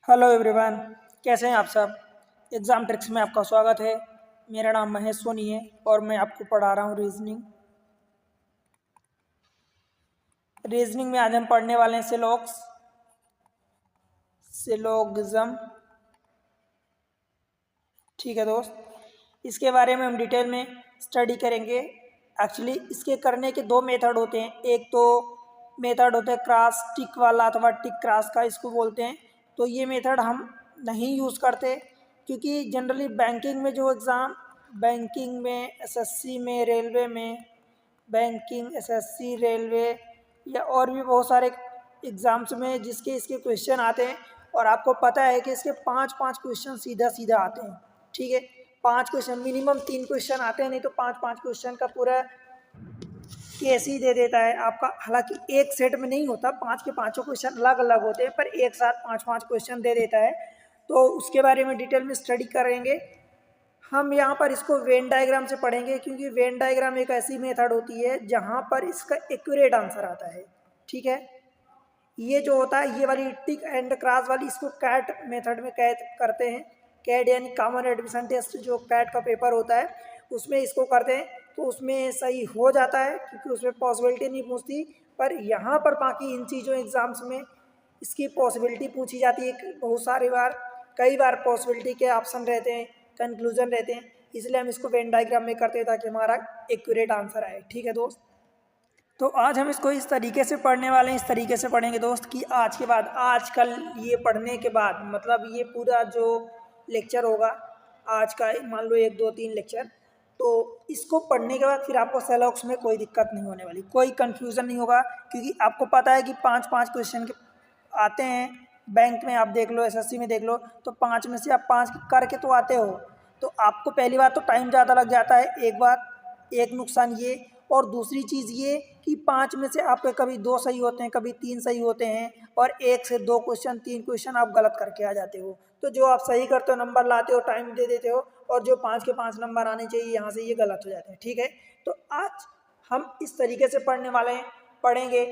Hello everyone, कैसे हैं आप सब। एग्ज़ाम ट्रिक्स में आपका स्वागत है। मेरा नाम महेश सोनी है और मैं आपको पढ़ा रहा हूँ रीजनिंग। रीजनिंग में आज हम पढ़ने वाले हैं सिलोगिज्म। ठीक है दोस्त, इसके बारे में हम डिटेल में स्टडी करेंगे। एक्चुअली इसके करने के दो मेथड होते हैं। एक तो मेथड होता है क्रॉस टिक वाला अथवा टिक क्रॉस का, इसको बोलते हैं। तो ये मेथड हम नहीं यूज़ करते क्योंकि जनरली बैंकिंग में, एसएससी में, रेलवे में, बैंकिंग, एसएससी, रेलवे या और भी बहुत सारे एग्ज़ाम्स में जिसके इसके क्वेश्चन आते हैं। और आपको पता है कि इसके पाँच पाँच क्वेश्चन सीधा सीधा आते हैं। ठीक है, पाँच क्वेश्चन, मिनिमम 3 क्वेश्चन आते हैं, नहीं तो पाँच पाँच क्वेश्चन का पूरा केस ही दे देता है आपका। हालांकि एक सेट में नहीं होता, पाँच के पाँचों क्वेश्चन अलग अलग होते हैं, पर एक साथ पाँच पाँच क्वेश्चन दे देता है। तो उसके बारे में डिटेल में स्टडी करेंगे। हम यहाँ पर इसको वेन डायग्राम से पढ़ेंगे क्योंकि वेन डायग्राम एक ऐसी मेथड होती है जहाँ पर इसका एक्यूरेट आंसर आता है। ठीक है, ये जो होता है, ये वाली टिक एंड क्रॉस वाली, इसको कैट मेथड में कैट करते हैं। कैट यानी कॉमन एडमिशन टेस्ट, जो कैट का पेपर होता है उसमें इसको करते हैं। तो उसमें सही हो जाता है क्योंकि उसमें पॉसिबिलिटी नहीं पूछती। पर यहाँ पर बाकी इन चीज़ों एग्ज़ाम्स में इसकी पॉसिबिलिटी पूछी जाती है बहुत सारी बार। कई बार पॉसिबिलिटी के ऑप्शन रहते हैं, कंक्लूजन रहते हैं, इसलिए हम इसको वेन डायग्राम में करते हैं ताकि हमारा एक्यूरेट आंसर आए। ठीक है दोस्त, तो आज हम इसको इस तरीके से पढ़ने वाले हैं। इस तरीके से पढ़ेंगे दोस्त कि आज के बाद, आज कल ये पढ़ने के बाद, मतलब ये पूरा जो लेक्चर होगा आज का, मान लो 1 2 3 लेक्चर, तो इसको पढ़ने के बाद फिर आपको सेलॉक्स में कोई दिक्कत नहीं होने वाली, कोई कन्फ्यूज़न नहीं होगा। क्योंकि आपको पता है कि पाँच पाँच क्वेश्चन के आते हैं। बैंक में आप देख लो, एसएससी में देख लो, तो पाँच में से आप पाँच करके तो आते हो। तो आपको पहली बात तो टाइम ज़्यादा लग जाता है, एक बात, एक नुकसान ये। और दूसरी चीज़ ये कि पाँच में से आपके कभी दो सही होते हैं, कभी तीन सही होते हैं, और एक से दो क्वेश्चन, तीन क्वेश्चन आप गलत करके आ जाते हो। तो जो आप सही करते हो, नंबर लाते हो, टाइम दे देते हो, और जो पाँच के पाँच नंबर आने चाहिए यहाँ से ये गलत हो जाते हैं। ठीक है, तो आज हम इस तरीके से पढ़ने वाले हैं, पढ़ेंगे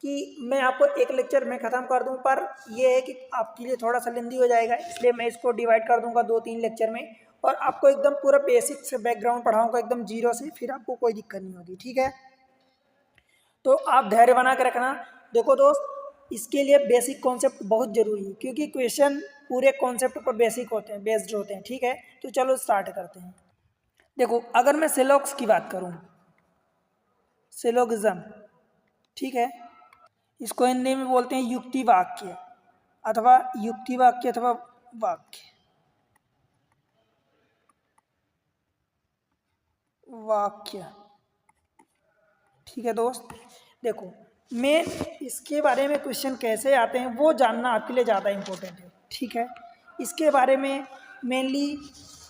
कि मैं आपको एक लेक्चर में ख़त्म कर दूं, पर यह है कि आपके लिए थोड़ा सा लेंदी हो जाएगा, इसलिए मैं इसको डिवाइड कर दूंगा 2 3 लेक्चर में। और आपको एकदम पूरा बेसिक से बैकग्राउंड पढ़ाऊंगा, एकदम जीरो से, फिर आपको कोई दिक्कत नहीं होगी। ठीक है, तो आप धैर्य बना के रखना। देखो दोस्त, इसके लिए बेसिक कॉन्सेप्ट बहुत ज़रूरी है क्योंकि क्वेश्चन पूरे कॉन्सेप्ट पर बेसिक होते हैं, बेस्ड होते हैं। ठीक है, तो चलो स्टार्ट करते हैं। देखो, अगर मैं सिलोक्स की बात करूँ, सिलोगिज्म, ठीक है, इसको हिंदी में बोलते हैं युक्ति वाक्य अथवा युक्ति वाक्य अथवा वाक्य, वाक्य। ठीक है दोस्त, देखो, मैं इसके बारे में क्वेश्चन कैसे आते हैं वो जानना आपके लिए ज़्यादा इम्पोर्टेंट है। ठीक है, इसके बारे में मेनली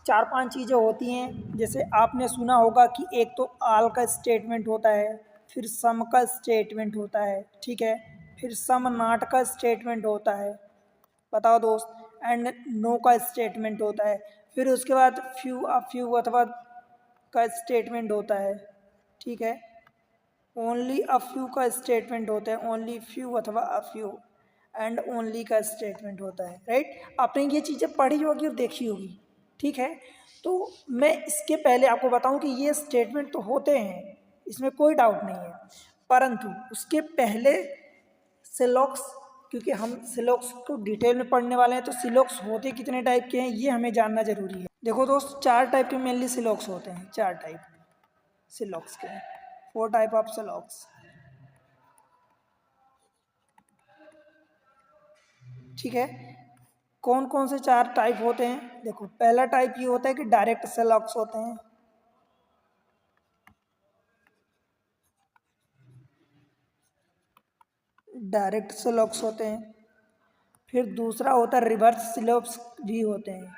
चार पांच चीज़ें होती हैं। जैसे आपने सुना होगा कि एक तो आल का स्टेटमेंट होता है, फिर सम का स्टेटमेंट होता है, ठीक है, फिर सम नॉट का स्टेटमेंट होता है, बताओ दोस्त, एंड नो का स्टेटमेंट होता है। फिर उसके बाद फ्यू अथवा का स्टेटमेंट होता है। ठीक है, ओनली अ फ्यू का स्टेटमेंट होता है, ओनली फ्यू अथवा अ फ्यू, एंड ओनली का स्टेटमेंट होता है। राइट, आपने ये चीज़ें पढ़ी होगी और देखी होगी। ठीक है, तो मैं इसके पहले आपको बताऊं कि ये स्टेटमेंट तो होते हैं, इसमें कोई डाउट नहीं है, परंतु उसके पहले सिलॉक्स, क्योंकि हम सिलॉक्स को डिटेल में पढ़ने वाले हैं, तो सिलॉक्स होते कितने टाइप के हैं ये हमें जानना जरूरी है। देखो दोस्त, 4 टाइप के मेनली सिलॉक्स होते हैं, 4 टाइप सिलॉक्स के, 4 टाइप ऑफ सिलॉक्स। ठीक है, कौन कौन से 4 टाइप होते हैं? देखो, पहला टाइप ये होता है कि डायरेक्ट सिलॉक्स होते हैं। डायरेक्ट सिलॉक्स होते हैं। फिर दूसरा होता है रिवर्स सिलॉक्स भी होते हैं।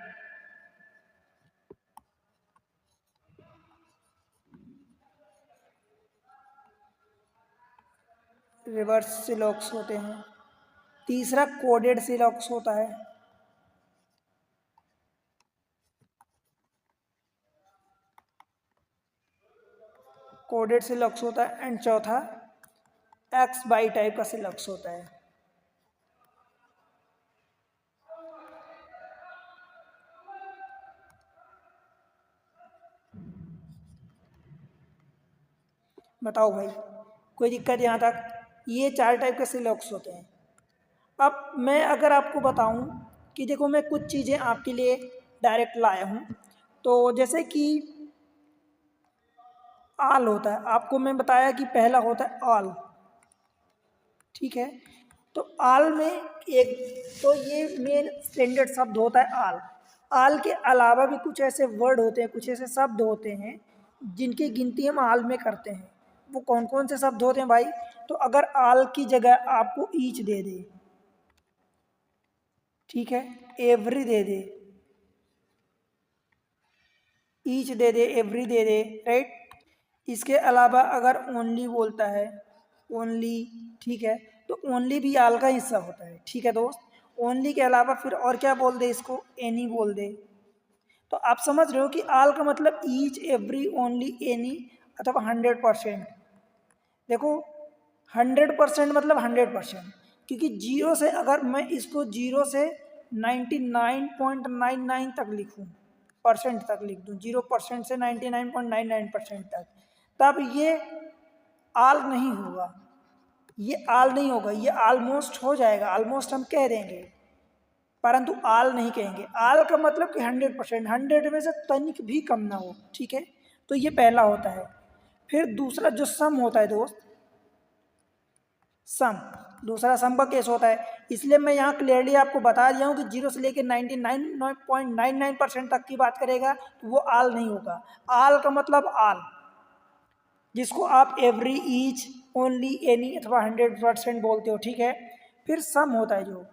रिवर्स सिलॉक्स होते हैं। तीसरा कोडेड सिलॉक्स होता है। कोडेड सिलॉक्स होता है। एंड चौथा एक्स बाई टाइप का सिलॉक्स होता है। बताओ भाई, कोई दिक्कत यहाँ तक? ये 4 टाइप के सिलॉक्स होते हैं। अब मैं अगर आपको बताऊं कि देखो मैं कुछ चीज़ें आपके लिए डायरेक्ट लाया हूँ, तो जैसे कि आल होता है, आपको मैं बताया कि पहला होता है आल, ठीक है। तो आल में एक, तो ये मेन स्टैंडर्ड शब्द होता है आल। आल के अलावा भी कुछ ऐसे वर्ड होते हैं, कुछ ऐसे शब्द होते हैं जिनकी गिनती हम आल में करते हैं। वो कौन कौन से शब्द होते हैं भाई? तो अगर आल की जगह आपको ईच दे दे, ठीक है, एवरी दे दे, ईच दे दे, एवरी दे दे, राइट। इसके अलावा अगर ओनली बोलता है, ओनली, ठीक है, तो ओनली भी आल का हिस्सा होता है, ठीक है दोस्त। ओनली के अलावा फिर और क्या बोल दे, इसको एनी बोल दे। तो आप समझ रहे हो कि आल का मतलब ईच, एवरी, ओनली, एनी अथवा 100%। देखो 100% मतलब 100%, क्योंकि जीरो से अगर मैं इसको जीरो से 99.99 तक लिखूं, परसेंट तक लिख दूं, 0% से 99.99% तक, तब ये आल नहीं होगा, ये आल नहीं होगा, ये ऑलमोस्ट हो जाएगा, ऑलमोस्ट हम कह देंगे, परंतु आल नहीं कहेंगे। आल का मतलब कि 100%, 100 में से तनिक भी कम ना हो, ठीक है। तो ये पहला होता है। फिर दूसरा जो सम होता है दोस्त, सम, दूसरा सम का केस होता है। इसलिए मैं यहाँ क्लियरली आपको बता दिया हूँ कि 0 से लेकर 99.99% तक की बात करेगा तो वो आल नहीं होगा। आल का मतलब आल, जिसको आप एवरी, ईच, ओनली, एनी अथवा 100% बोलते हो, ठीक है। फिर सम होता है जो,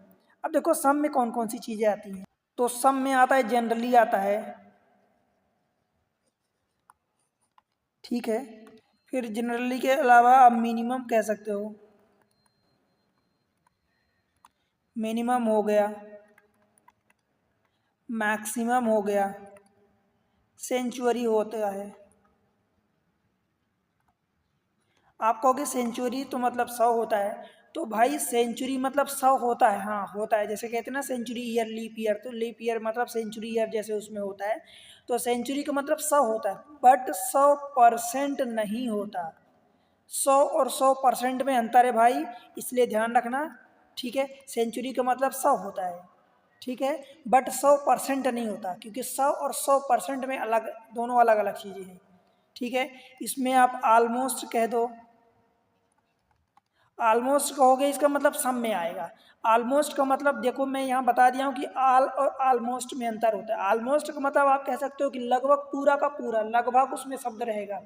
अब देखो सम में कौन कौन सी चीज़ें आती हैं। तो सम में आता है जनरली आता है, ठीक है। फिर जनरली के अलावा आप मिनिमम कह सकते हो, मिनिमम हो गया, मैक्सिमम हो गया, सेंचुरी होता है। आप कहोगे सेंचुरी तो मतलब 100 होता है, तो भाई सेंचुरी मतलब 100 होता है, हाँ होता है। जैसे कहते हैं ना सेंचुरी ईयर, लीप ईयर, तो लीप ईयर मतलब सेंचुरी ईयर जैसे उसमें होता है। तो सेंचुरी का मतलब 100 होता है, बट 100% नहीं होता। 100 और 100% में अंतर है भाई, इसलिए ध्यान रखना, ठीक है। सेंचुरी का मतलब 100 होता है, ठीक है, बट 100% नहीं होता, क्योंकि 100 और 100% में अलग, दोनों अलग अलग चीज़ें हैं, ठीक है। इसमें आप ऑलमोस्ट कह दो, ऑलमोस्ट कहोगे इसका मतलब सम में आएगा। ऑलमोस्ट का मतलब देखो मैं यहाँ बता दिया हूँ कि आल और ऑलमोस्ट में अंतर होता है। ऑलमोस्ट का मतलब आप कह सकते हो कि लगभग पूरा का पूरा, लगभग उसमें शब्द रहेगा,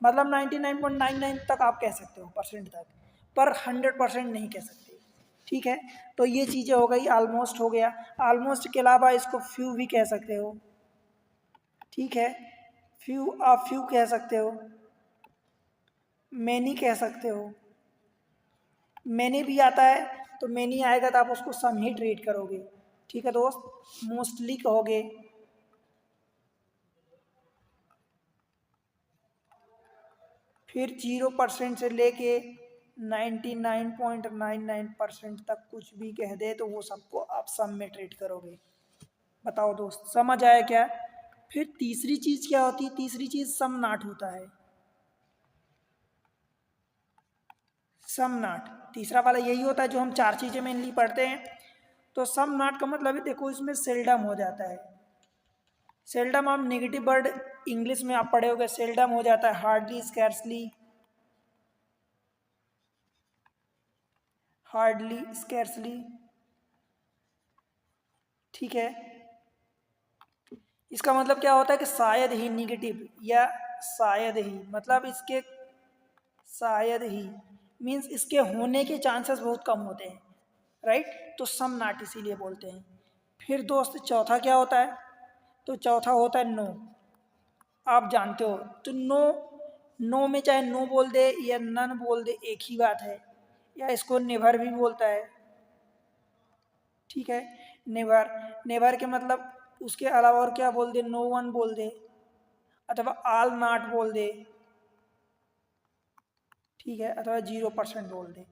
मतलब 99.99 तक आप कह सकते हो, परसेंट तक, पर 100% नहीं कह सकते, ठीक है। तो ये चीज़ें हो गई, ऑलमोस्ट हो गया। ऑलमोस्ट के अलावा इसको फ्यू भी कह सकते हो, ठीक है, फ्यू, आप फ्यू कह सकते हो, मैनी कह सकते हो। मैनी भी आता है, तो मैनी आएगा तो आप उसको सम ही ट्रीट करोगे, ठीक है दोस्त। मोस्टली कहोगे, फिर 0% से लेके 99.99% तक कुछ भी कह दे तो वो सबको आप सम में ट्रीट करोगे। बताओ दोस्त, समझ आया क्या? फिर तीसरी चीज़ क्या होती है? तीसरी चीज़ सम नाट होता है, सम नाट। तीसरा वाला यही होता है जो हम 4 चीज़ें मेनली पढ़ते हैं। तो सम नाट का मतलब है, देखो इसमें सेल्डम हो जाता है। सेल्डम आप नेगेटिव वर्ड इंग्लिश में आप पढ़े होगे, सेल्डम हो जाता है हार्डली, स्कैर्सली, हार्डली, स्कैर्सली, ठीक है। इसका मतलब क्या होता है कि शायद ही, निगेटिव या शायद ही, मतलब इसके शायद ही मीन्स इसके होने के चांसेस बहुत कम होते हैं, राइट। तो सम नाट इसीलिए बोलते हैं। फिर दोस्त चौथा क्या होता है? तो चौथा होता है नो, आप जानते हो। तो नो, नो में चाहे नो बोल दे या नन बोल दे एक ही बात है, या इसको नेवर भी बोलता है, ठीक है। नेवर, नेवर के मतलब उसके अलावा और क्या बोल दे, नो वन बोल दे अथवा आल नॉट बोल दे, ठीक है, अथवा 0% बोल दे।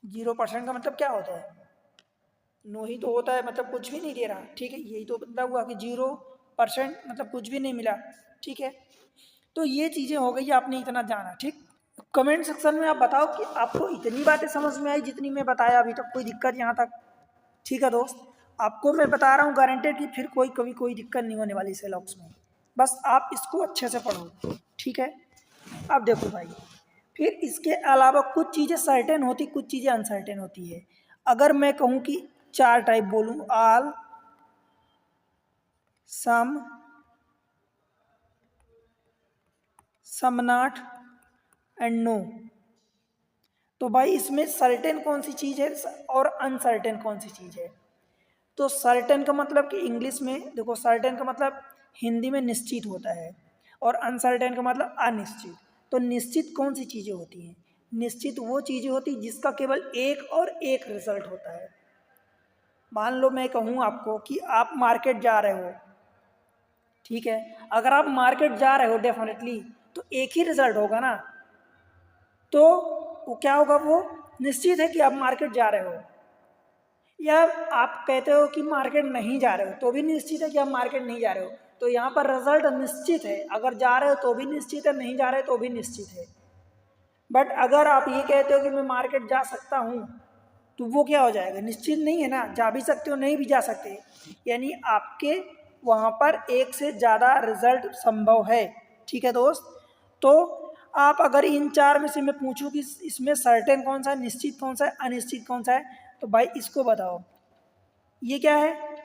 0% का मतलब क्या होता है? नो ही तो होता है, मतलब कुछ भी नहीं दे रहा, ठीक है। यही तो मतलब हुआ कि 0% मतलब कुछ भी नहीं मिला, ठीक है। तो ये चीज़ें हो गई, आपने इतना जाना, ठीक। कमेंट सेक्शन में आप बताओ कि आपको इतनी बातें समझ में आई जितनी मैं बताया अभी तक, कोई दिक्कत यहाँ तक? ठीक है दोस्त, आपको मैं बता रहा हूँ गारंटेड कि फिर कभी कोई दिक्कत नहीं होने वाली सेलॉक्स में, बस आप इसको अच्छे से पढ़ो। ठीक है, अब देखो भाई, फिर इसके अलावा कुछ चीज़ें सर्टेन होती, कुछ चीज़ें अनसर्टेन होती है। अगर मैं कहूँ कि 4 टाइप बोलूँ, आल, सम, सम नॉट एंड नो, तो भाई इसमें सर्टेन कौन सी चीज़ है और अनसर्टेन कौन सी चीज़ है? तो सर्टेन का मतलब कि इंग्लिश में देखो, सर्टेन का मतलब हिंदी में निश्चित होता है, और अनसर्टेन का मतलब अनिश्चित। तो निश्चित कौन सी चीज़ें होती हैं? निश्चित वो चीज़ें होती जिसका केवल एक और एक रिजल्ट होता है। मान लो मैं कहूँ आपको कि आप मार्केट जा रहे हो, ठीक है, अगर आप मार्केट जा रहे हो डेफिनेटली तो एक ही रिजल्ट होगा ना, तो वो क्या होगा, वो निश्चित है कि आप मार्केट जा रहे हो। या आप कहते हो कि मार्केट नहीं जा रहे हो तो भी निश्चित है कि आप मार्केट नहीं जा रहे हो, तो यहाँ पर रिजल्ट निश्चित है, अगर जा रहे हो तो भी निश्चित है, नहीं जा रहे तो भी निश्चित है। बट अगर आप ये कहते हो कि मैं मार्केट जा सकता हूँ, तो वो क्या हो जाएगा, निश्चित नहीं है ना, जा भी सकते हो नहीं भी जा सकते, यानी आपके वहाँ पर एक से ज़्यादा रिजल्ट संभव है। ठीक है दोस्त, तो आप अगर इन 4 में से मैं पूछूं कि इसमें सर्टेन कौन सा है, निश्चित कौन सा है, अनिश्चित कौन सा है, तो भाई इसको बताओ, ये क्या है,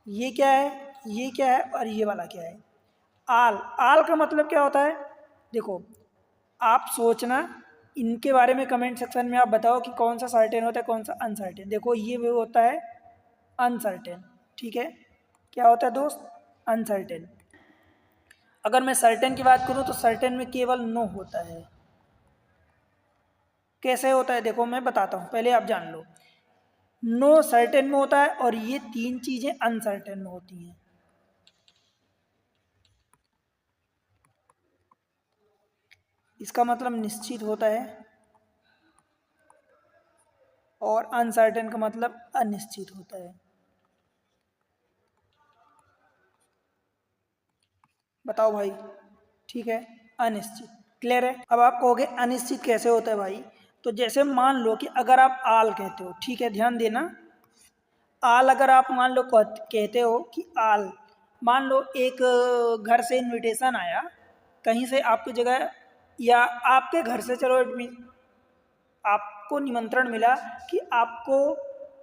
ये क्या है, ये क्या है, और ये वाला क्या है? आल। आल का मतलब क्या होता है? देखो, आप सोचना इनके बारे में, कमेंट सेक्शन में आप बताओ कि कौन सा सर्टेन होता है, कौन सा अनसर्टेन। देखो ये वो होता है अनसर्टेन। ठीक है, क्या होता है दोस्त? अनसर्टेन। अगर मैं सर्टेन की बात करूं तो सर्टेन में केवल नो होता है। कैसे होता है देखो मैं बताता हूं, पहले आप जान लो। नो सर्टेन में होता है और ये 3 चीजें अनसर्टेन में होती हैं। इसका मतलब निश्चित होता है, और अनसर्टेन का मतलब अनिश्चित होता है। बताओ भाई, ठीक है, अनिश्चित। क्लियर है? अब आप कहोगे अनिश्चित कैसे होता है भाई? तो जैसे मान लो कि अगर आप आल कहते हो, ठीक है, ध्यान देना, आल अगर आप मान लो कहते हो कि आल, मान लो एक घर से इनविटेशन आया कहीं से आपकी जगह, या आपके घर से, चलो आपको निमंत्रण मिला कि आपको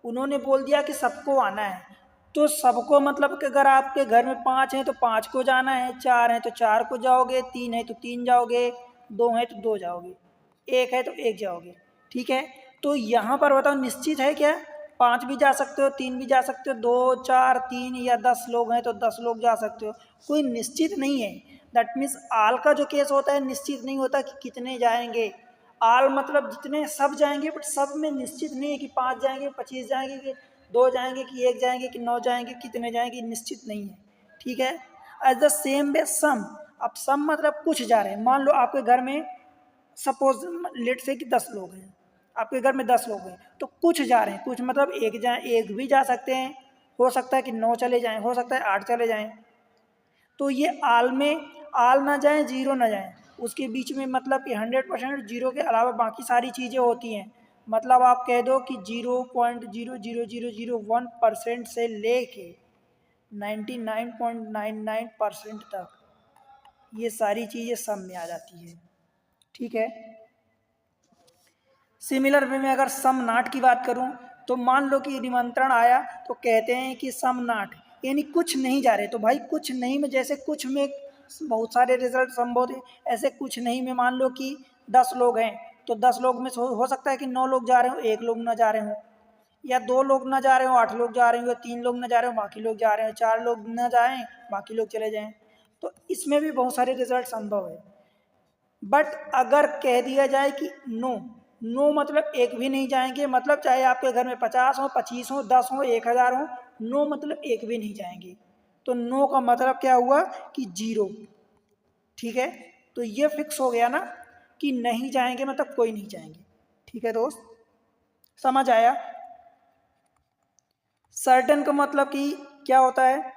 उन्होंने बोल दिया कि सबको आना है, तो सबको मतलब कि अगर आपके घर में 5 हैं तो 5 को जाना है, 4 हैं तो 4 को जाओगे, 3 है तो 3 जाओगे, 2 हैं तो 2 जाओगे, 1 है तो 1 जाओगे। ठीक है, तो यहाँ पर बताओ निश्चित है क्या? 5 भी जा सकते हो, 3 भी जा सकते हो, 2 4 3, या 10 लोग हैं तो 10 लोग जा सकते हो, कोई निश्चित नहीं है। दैट मीन्स आल का जो केस होता है निश्चित नहीं होता कि कितने जाएंगे। आल मतलब जितने सब जाएंगे, बट सब में निश्चित नहीं है कि 5 जाएंगे, 25 जाएंगे, कि 2 जाएंगे, कि 1 जाएंगे, कि 9 जाएंगे, कितने जाएंगे, निश्चित नहीं है। ठीक है, एज द सेम वे सम। अब सम मतलब कुछ जा रहे हैं। मान लो आपके घर में सपोज लेट से कि 10 लोग हैं, आपके घर में 10 लोग हैं, तो कुछ जा रहे हैं, कुछ मतलब एक जाए, एक भी जा सकते हैं, हो सकता है कि 9 चले जाएं, हो सकता है 8 चले जाएं। तो ये आल में आल ना जाए, जीरो ना जाए, उसके बीच में मतलब कि 100%, जीरो के अलावा बाकी सारी चीज़ें होती हैं। मतलब आप कह दो कि 0.00001% से लेके 99.99% तक ये सारी चीज़ें सब में आ जाती है। ठीक है, सिमिलर वे में अगर सम नाट की बात करूं, तो मान लो कि निमंत्रण आया तो कहते हैं कि सम नाट, यानी कुछ नहीं जा रहे, तो भाई कुछ नहीं में, जैसे कुछ में बहुत सारे रिजल्ट संभव थे, ऐसे कुछ नहीं में मान लो कि 10 लोग हैं, तो 10 लोग में हो सकता है कि 9 लोग जा रहे हो, 1 लोग ना जा रहे हो, या 2 लोग ना जा रहे हो, 8 लोग जा रहे हो, या 3 लोग ना जा रहे हो, बाकी लोग जा रहे हो, 4 लोग ना जाएं, बाकी लोग चले जाएं। तो इसमें भी बहुत सारे रिजल्ट संभव है। बट अगर कह दिया जाए कि नो, नो मतलब एक भी नहीं जाएंगे, मतलब चाहे आपके घर में 50 हो, 25 हो, 10 हो, 1000 हो, नो मतलब एक भी नहीं जाएंगे, तो नो का मतलब क्या हुआ कि जीरो। ठीक है, तो ये फिक्स हो गया ना कि नहीं जाएंगे मतलब कोई नहीं जाएंगे। ठीक है दोस्त, समझ आया? सर्टेन का मतलब कि क्या होता है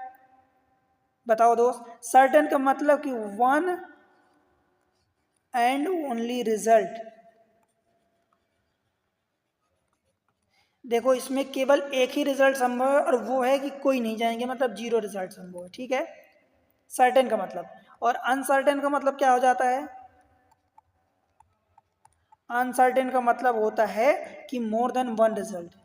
बताओ दोस्त? सर्टेन का मतलब कि 1 एंड ओनली रिजल्ट। देखो इसमें केवल एक ही रिजल्ट संभव है और वो है कि कोई नहीं जाएंगे, मतलब जीरो रिजल्ट संभव है, ठीक है। सर्टेन का मतलब, और अनसर्टेन का मतलब क्या हो जाता है? अनसर्टेन का मतलब होता है कि मोर देन वन रिजल्ट।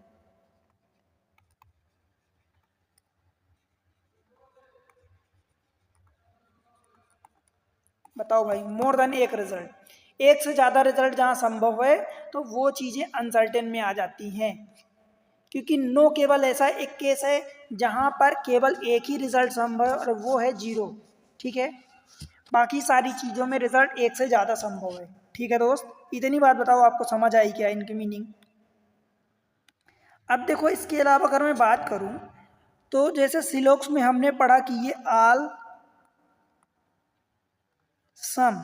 बताओ भाई, मोर देन एक रिजल्ट, एक से ज़्यादा रिजल्ट जहाँ संभव है तो वो चीज़ें अनसर्टेन में आ जाती हैं। क्योंकि नो केवल ऐसा एक केस है जहाँ पर केवल एक ही रिजल्ट संभव है और वो है जीरो, ठीक है। बाकी सारी चीज़ों में रिजल्ट एक से ज़्यादा संभव है, ठीक है दोस्त। इतनी बात बताओ, आपको समझ आई क्या इनकी मीनिंग? अब देखो इसके अलावा अगर मैं बात करूं तो जैसे सिलोक्स में हमने पढ़ा कि ये आल सम,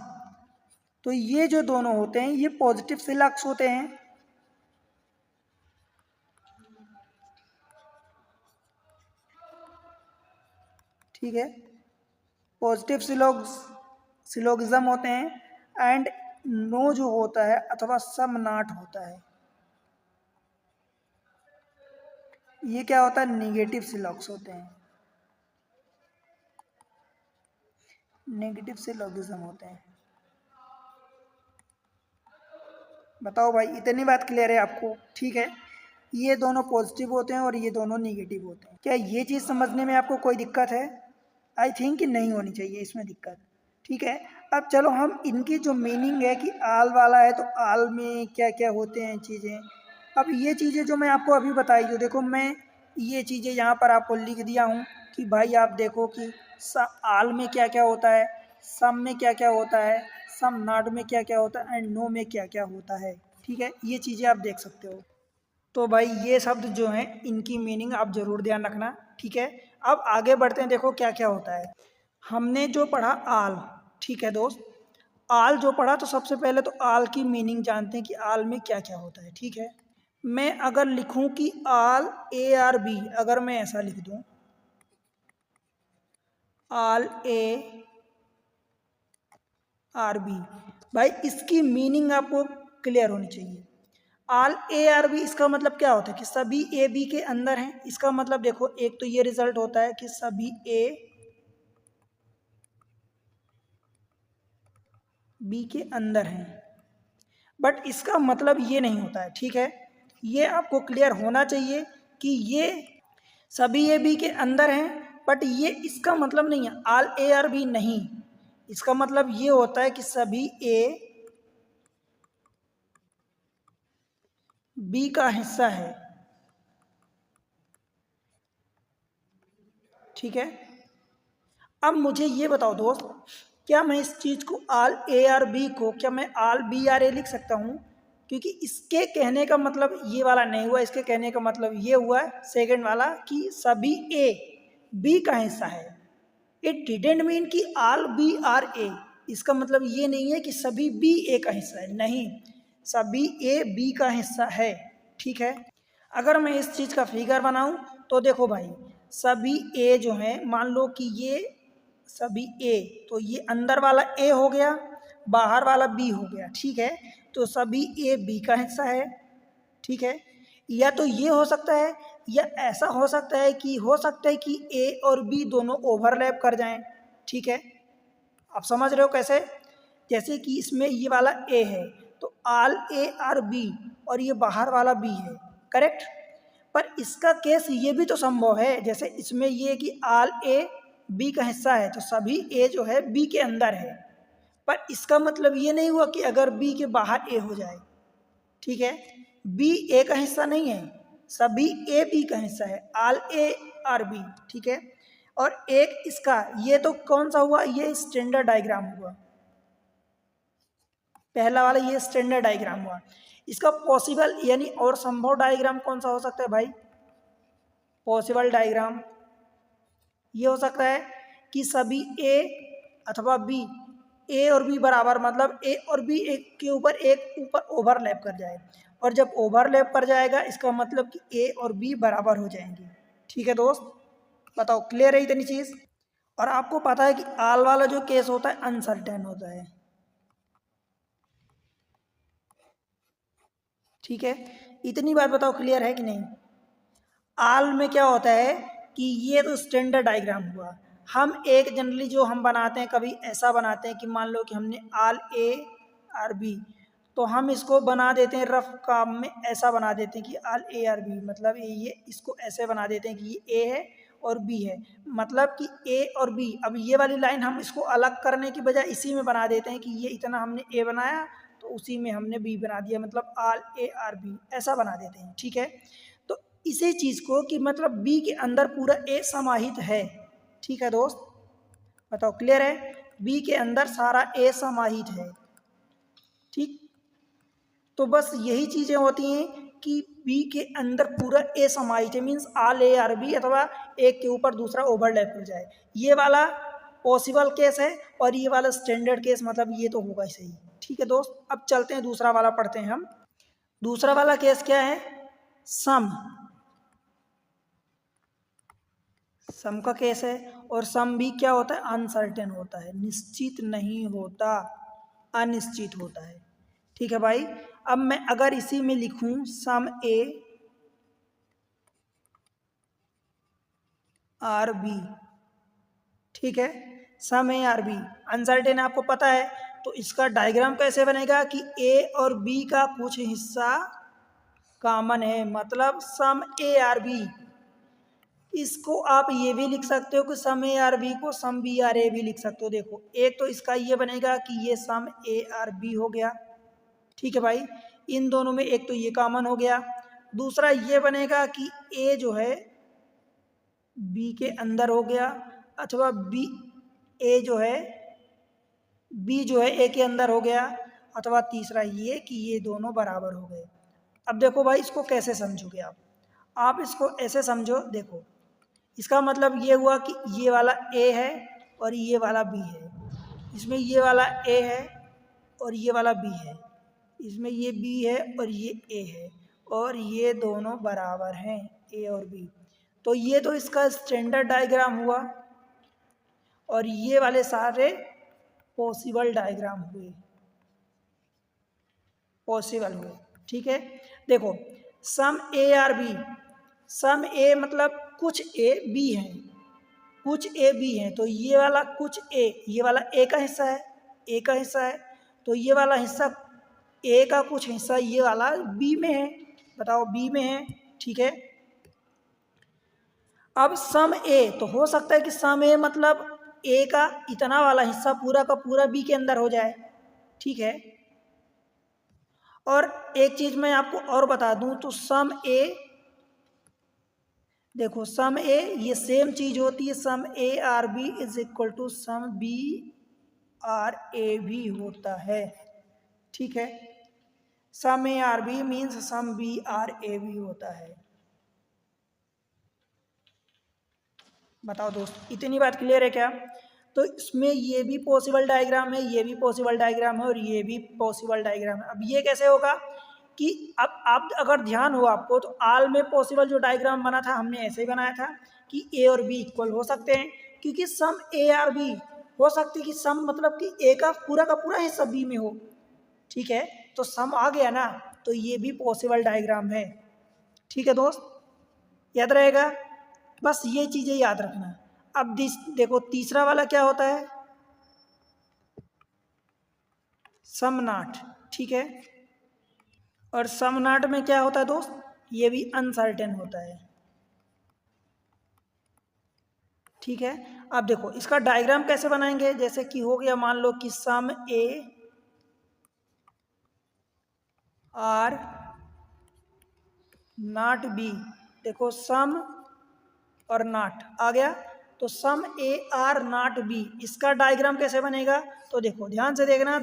तो ये जो दोनों होते हैं ये पॉजिटिव सिलॉक्स होते हैं, ठीक है। पॉजिटिव सिलोगिज्म होते हैं। एंड नो जो होता है अथवा सम नॉट होता है, ये क्या होता है? नेगेटिव सिलॉक्स होते हैं, नेगेटिव सिलोगिज्म होते हैं। बताओ भाई, इतनी बात क्लियर है आपको? ठीक है, ये दोनों पॉजिटिव होते हैं और ये दोनों नेगेटिव होते हैं। क्या ये चीज़ समझने में आपको कोई दिक्कत है? आई थिंक कि नहीं होनी चाहिए इसमें दिक्कत, ठीक है। अब चलो हम इनकी जो मीनिंग है कि आल वाला है तो आल में क्या क्या होते हैं चीज़ें। अब ये चीज़ें जो मैं आपको अभी बताई, जो देखो मैं ये चीज़ें यहाँ पर आपको लिख दिया हूँ कि भाई आप देखो कि आल में क्या क्या होता है, सम में क्या क्या होता है, सम नॉट में क्या क्या होता है, एंड नो में क्या क्या होता है, ठीक है। ये चीज़ें आप देख सकते हो। तो भाई ये शब्द जो हैं इनकी मीनिंग आप ज़रूर ध्यान रखना, ठीक है। अब आगे बढ़ते हैं, देखो क्या क्या होता है। हमने जो पढ़ा आल, ठीक है दोस्त, आल जो पढ़ा तो सबसे पहले तो आल की मीनिंग जानते हैं कि आल में क्या क्या होता है, ठीक है। मैं अगर लिखूं कि आल ए आर बी, अगर मैं ऐसा लिख दूं आल ए आर बी, भाई इसकी मीनिंग आपको क्लियर होनी चाहिए। आल ए आर बी इसका मतलब क्या होता है कि सभी ए बी के अंदर हैं। इसका मतलब देखो एक तो ये रिजल्ट होता है कि सभी ए बी के अंदर हैं, बट इसका मतलब ये नहीं होता है, ठीक है। ये आपको क्लियर होना चाहिए कि ये सभी ए बी के अंदर हैं, बट ये इसका मतलब नहीं है आल ए आर बी नहीं। इसका मतलब ये होता है कि सभी ए बी का हिस्सा है, ठीक है। अब मुझे ये बताओ दोस्त, क्या मैं इस चीज़ को आल ए आर बी को क्या मैं आल बी आर ए लिख सकता हूँ? क्योंकि इसके कहने का मतलब ये वाला नहीं हुआ, इसके कहने का मतलब ये हुआ सेकंड वाला कि सभी ए बी का हिस्सा है। इट डिडेंट मीन कि आल बी आर ए, इसका मतलब ये नहीं है कि सभी बी ए का हिस्सा है, नहीं, सभी ए बी का हिस्सा है, ठीक है। अगर मैं इस चीज़ का फिगर बनाऊं तो देखो भाई, सभी ए जो है, मान लो कि ये सभी ए, तो ये अंदर वाला ए हो गया, बाहर वाला बी हो गया, ठीक है। तो सभी ए बी का हिस्सा है, ठीक है। या तो ये हो सकता है या ऐसा हो सकता है कि ए और बी दोनों ओवरलैप कर जाएं, ठीक है। आप समझ रहे हो कैसे? जैसे कि इसमें ये वाला ए है तो आल ए आर बी और ये बाहर वाला बी है, करेक्ट। पर इसका केस ये भी तो संभव है, जैसे इसमें ये कि आल ए बी का हिस्सा है तो सभी ए जो है बी के अंदर है, पर इसका मतलब ये नहीं हुआ कि अगर बी के बाहर ए हो जाए, ठीक है। बी ए का हिस्सा नहीं है, सभी ए बी का हिस्सा है, आल ए आर बी, ठीक है। और एक इसका ये तो कौन सा हुआ, ये स्टैंडर्ड डायग्राम हुआ, पहला वाला ये स्टैंडर्ड डायग्राम हुआ। इसका पॉसिबल यानी और संभव डायग्राम कौन सा हो सकता है भाई? पॉसिबल डायग्राम ये हो सकता है कि सभी ए अथवा बी, ए और बी बराबर, मतलब ए और बी एक के ऊपर एक ऊपर ओवरलैप कर जाए, और जब ओवरलैप कर जाएगा इसका मतलब कि ए और बी बराबर हो जाएंगे, ठीक है दोस्त। बताओ क्लियर है इतनी चीज़? और आपको पता है कि आल वाला जो केस होता है अनसर्टेन होता है, ठीक है, इतनी बात बताओ क्लियर है कि नहीं। आल में क्या होता है कि ये तो स्टैंडर्ड डायग्राम हुआ। हम एक जनरली जो हम बनाते हैं, कभी ऐसा बनाते हैं कि मान लो कि हमने आल ए आर बी, तो हम इसको बना देते हैं रफ काम में, ऐसा बना देते हैं कि आल ए आर बी, मतलब ये इसको ऐसे बना देते हैं कि ये ए है और बी है, मतलब कि ए और बी। अब ये वाली लाइन हम इसको अलग करने की बजाय इसी में बना देते हैं कि ये इतना हमने ए बनाया तो उसी में हमने बी बना दिया, मतलब आल ए आर बी ऐसा बना देते हैं। ठीक है, तो इसी चीज़ को कि मतलब बी के अंदर पूरा ए समाहित है। ठीक है दोस्त, बताओ क्लियर है, बी के अंदर सारा ए समाहित है। ठीक, तो बस यही चीज़ें होती हैं कि बी के अंदर पूरा ए समाहित है, means all A are B अथवा एक के ऊपर दूसरा ओवरलैप हो जाए। ये वाला पॉसिबल केस है और ये वाला स्टैंडर्ड केस, मतलब ये तो होगा ही सही। ठीक है दोस्त, अब चलते हैं दूसरा वाला पढ़ते हैं हम। दूसरा वाला केस क्या है, सम। सम का केस है, और सम भी क्या होता है, अनसर्टेन होता है, निश्चित नहीं होता, अनिश्चित होता है। ठीक है भाई, अब मैं अगर इसी में लिखूं सम ए आर बी, ठीक है, some A are B uncertain आपको पता है, तो इसका डायग्राम कैसे बनेगा कि ए और बी का कुछ हिस्सा कॉमन है, मतलब सम ए आर बी। इसको आप ये भी लिख सकते हो कि सम ए आर बी को सम बी आर ए भी लिख सकते हो। देखो, एक तो इसका ये बनेगा कि ये सम ए आर बी हो गया। ठीक है भाई, इन दोनों में एक तो ये कॉमन हो गया, दूसरा ये बनेगा कि ए जो है बी के अंदर हो गया, अथवा बी ए जो है बी जो है ए के अंदर हो गया, अथवा तीसरा ये कि ये दोनों बराबर हो गए। अब देखो भाई, इसको कैसे समझोगे आप इसको ऐसे समझो। देखो, इसका मतलब ये हुआ कि ये वाला ए है और ये वाला बी है, इसमें ये वाला ए है और ये वाला बी है, इसमें ये बी है और ये ए है, और ये दोनों बराबर हैं ए और बी। तो ये तो इसका स्टैंडर्ड डायग्राम हुआ, और ये वाले सारे पॉसिबल डायग्राम हुए, पॉसिबल हुए। ठीक है, देखो, सम ए आर बी, सम ए मतलब कुछ ए बी है, कुछ ए बी है, तो ये वाला कुछ ए, ये वाला ए का हिस्सा है, ए का हिस्सा है, तो ये वाला हिस्सा ए का कुछ हिस्सा ये वाला बी में है, बताओ बी में है। ठीक है, अब सम ए, तो हो सकता है कि सम ए मतलब ए का इतना वाला हिस्सा पूरा का पूरा बी के अंदर हो जाए। ठीक है, और एक चीज मैं आपको और बता दूं, तो सम ए, देखो सम ए ये सेम चीज होती है, some A are B is equal to some B are A भी होता है। ठीक है, some A are B means some B are A भी होता है। बताओ दोस्त, इतनी बात क्लियर है क्या। तो इसमें ये भी पॉसिबल डायग्राम है, ये भी पॉसिबल डायग्राम है, और ये भी पॉसिबल डायग्राम है। अब ये कैसे होगा कि अब आप अगर ध्यान हो आपको, तो आल में पॉसिबल जो डायग्राम बना था हमने ऐसे ही बनाया था कि ए और बी इक्वल हो सकते हैं, क्योंकि सम ए आर बी हो सकती है कि सम मतलब कि ए का पूरा हिस्सा बी में हो। ठीक है, तो सम आ गया ना, तो ये भी पॉसिबल डायग्राम है। ठीक है दोस्त, याद रहेगा, बस ये चीज़ें याद रखना। अब देखो, तीसरा वाला क्या होता है, समनाट। ठीक है, और समनाट में क्या होता है दोस्त, ये भी अनसर्टेन होता है। ठीक है, अब देखो इसका डायग्राम कैसे बनाएंगे, जैसे कि हो गया मान लो कि some A are not B, देखो सम और नॉट आ गया, तो सम ए आर नॉट बी, इसका डायग्राम कैसे बनेगा, तो देखो ध्यान से देखना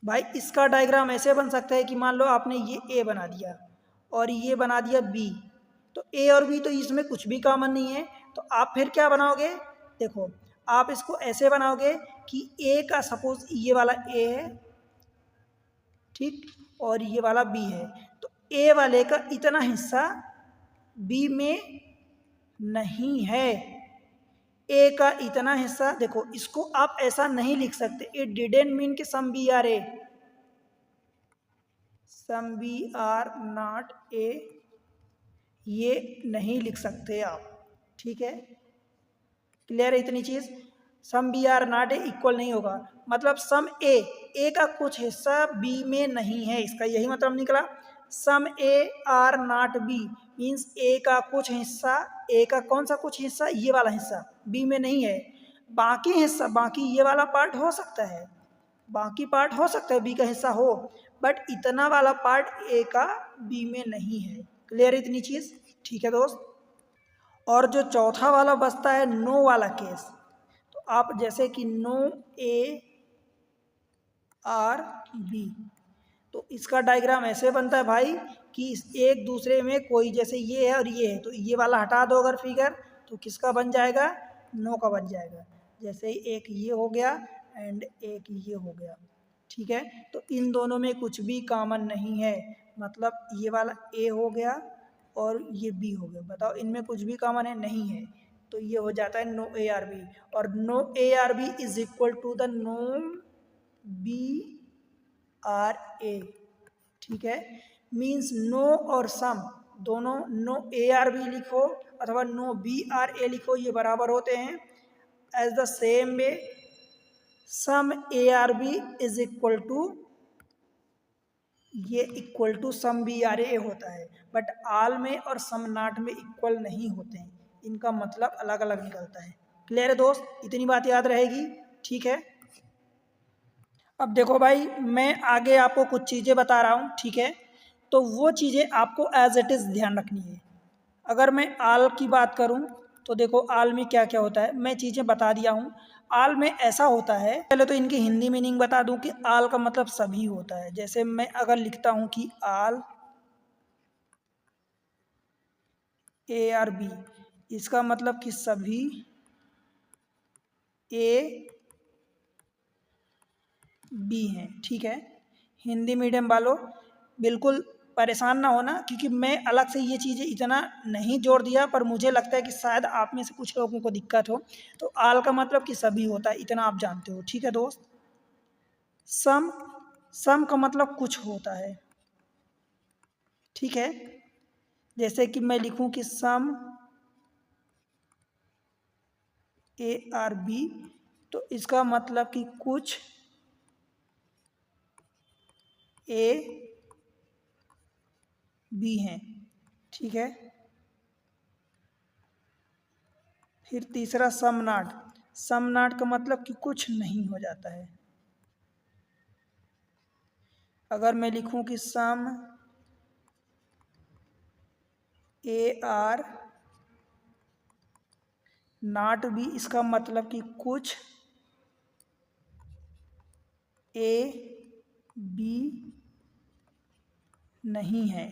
भाई, इसका डायग्राम ऐसे बन सकता है कि मान लो आपने ये ए बना दिया और ये बना दिया बी, तो ए और बी तो इसमें कुछ भी कॉमन नहीं है, तो आप फिर क्या बनाओगे, देखो आप इसको ऐसे बनाओगे कि ए का सपोज ये वाला ए है, ठीक, और ये वाला बी है, तो ए वाले का इतना हिस्सा बी में नहीं है, ए का इतना हिस्सा, देखो इसको आप ऐसा नहीं लिख सकते, इट डिडंट मीन कि some B are A, some B are not A, ये नहीं लिख सकते आप, ठीक है। क्लियर है इतनी चीज। Some B are not A equal नहीं होगा, मतलब सम ए का कुछ हिस्सा बी में नहीं है, इसका यही मतलब निकला। Some A are not B means A का कुछ हिस्सा, ए का कौन सा कुछ हिस्सा, ये वाला हिस्सा बी में नहीं है। बाकी हिस्सा, बाकी ये वाला पार्ट हो सकता है, बाकी पार्ट हो सकता है बी का हिस्सा हो, बट इतना वाला पार्ट ए का बी में नहीं है। क्लियर है इतनी चीज, ठीक है दोस्त। और जो चौथा वाला बचता है नो वाला केस, तो आप जैसे कि नो ए आर बी, तो इसका डायग्राम ऐसे बनता है भाई कि एक दूसरे में कोई, जैसे ये है और ये है, तो ये वाला हटा दो अगर फिगर, तो किसका बन जाएगा, नो का बन जाएगा। जैसे एक ये हो गया एंड एक ये हो गया, ठीक है। तो इन दोनों में कुछ भी कॉमन नहीं है, मतलब ये वाला ए हो गया और ये बी हो गया, बताओ इनमें कुछ भी कॉमन है, नहीं है, तो ये हो जाता है नो ए आर बी। और no A are B is equal to the no B are A, ठीक है। मीन्स नो और सम दोनों, नो ए आर बी लिखो अथवा नो बी आर ए लिखो, ये बराबर होते हैं। As the same way some A are B is equal to, ये equal to some B are A होता है, बट आल में और सम नॉट में इक्वल नहीं होते हैं, इनका मतलब अलग अलग निकलता है। क्लियर है दोस्त, इतनी बात याद रहेगी, ठीक है। अब देखो भाई, मैं आगे आपको कुछ चीज़ें बता रहा हूँ, ठीक है, तो वो चीज़ें आपको एज इट इज़ ध्यान रखनी है। अगर मैं आल की बात करूँ तो देखो आल में क्या क्या होता है, मैं चीज़ें बता दिया हूँ। आल में ऐसा होता है, पहले तो इनकी हिंदी मीनिंग बता दूं कि आल का मतलब सभी होता है। जैसे मैं अगर लिखता हूँ कि आल ए आर बी, इसका मतलब कि सभी ए बी हैं, ठीक है। हिंदी मीडियम वालों बिल्कुल परेशान ना होना, क्योंकि मैं अलग से ये चीज़ें इतना नहीं जोड़ दिया, पर मुझे लगता है कि शायद आप में से कुछ लोगों को दिक्कत हो। तो आल का मतलब कि सभी होता है, इतना आप जानते हो, ठीक है दोस्त। सम, सम का मतलब कुछ होता है, ठीक है। जैसे कि मैं लिखूं कि सम ए आर बी, तो इसका मतलब कि कुछ ए बी हैं, ठीक है। फिर तीसरा सम नॉट, सम नॉट का मतलब कि कुछ नहीं हो जाता है। अगर मैं लिखूं कि some A are not B, इसका मतलब कि कुछ ए बी नहीं है,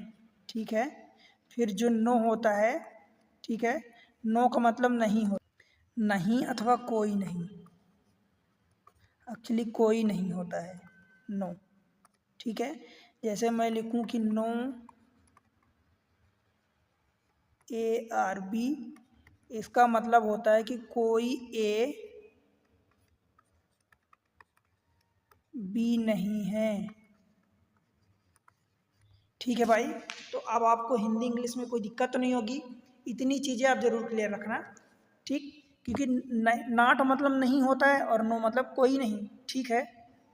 ठीक है। फिर जो नो होता है, ठीक है, नो का मतलब नहीं हो, नहीं अथवा कोई नहीं, एक्चुअली कोई नहीं होता है नो, ठीक है। जैसे मैं लिखूं कि नो ए आर बी, इसका मतलब होता है कि कोई ए बी नहीं है, ठीक है भाई। तो अब आपको हिंदी इंग्लिश में कोई दिक्कत तो नहीं होगी, इतनी चीज़ें आप ज़रूर क्लियर रखना, ठीक। क्योंकि नॉट मतलब नहीं होता है और नो मतलब कोई नहीं, ठीक है।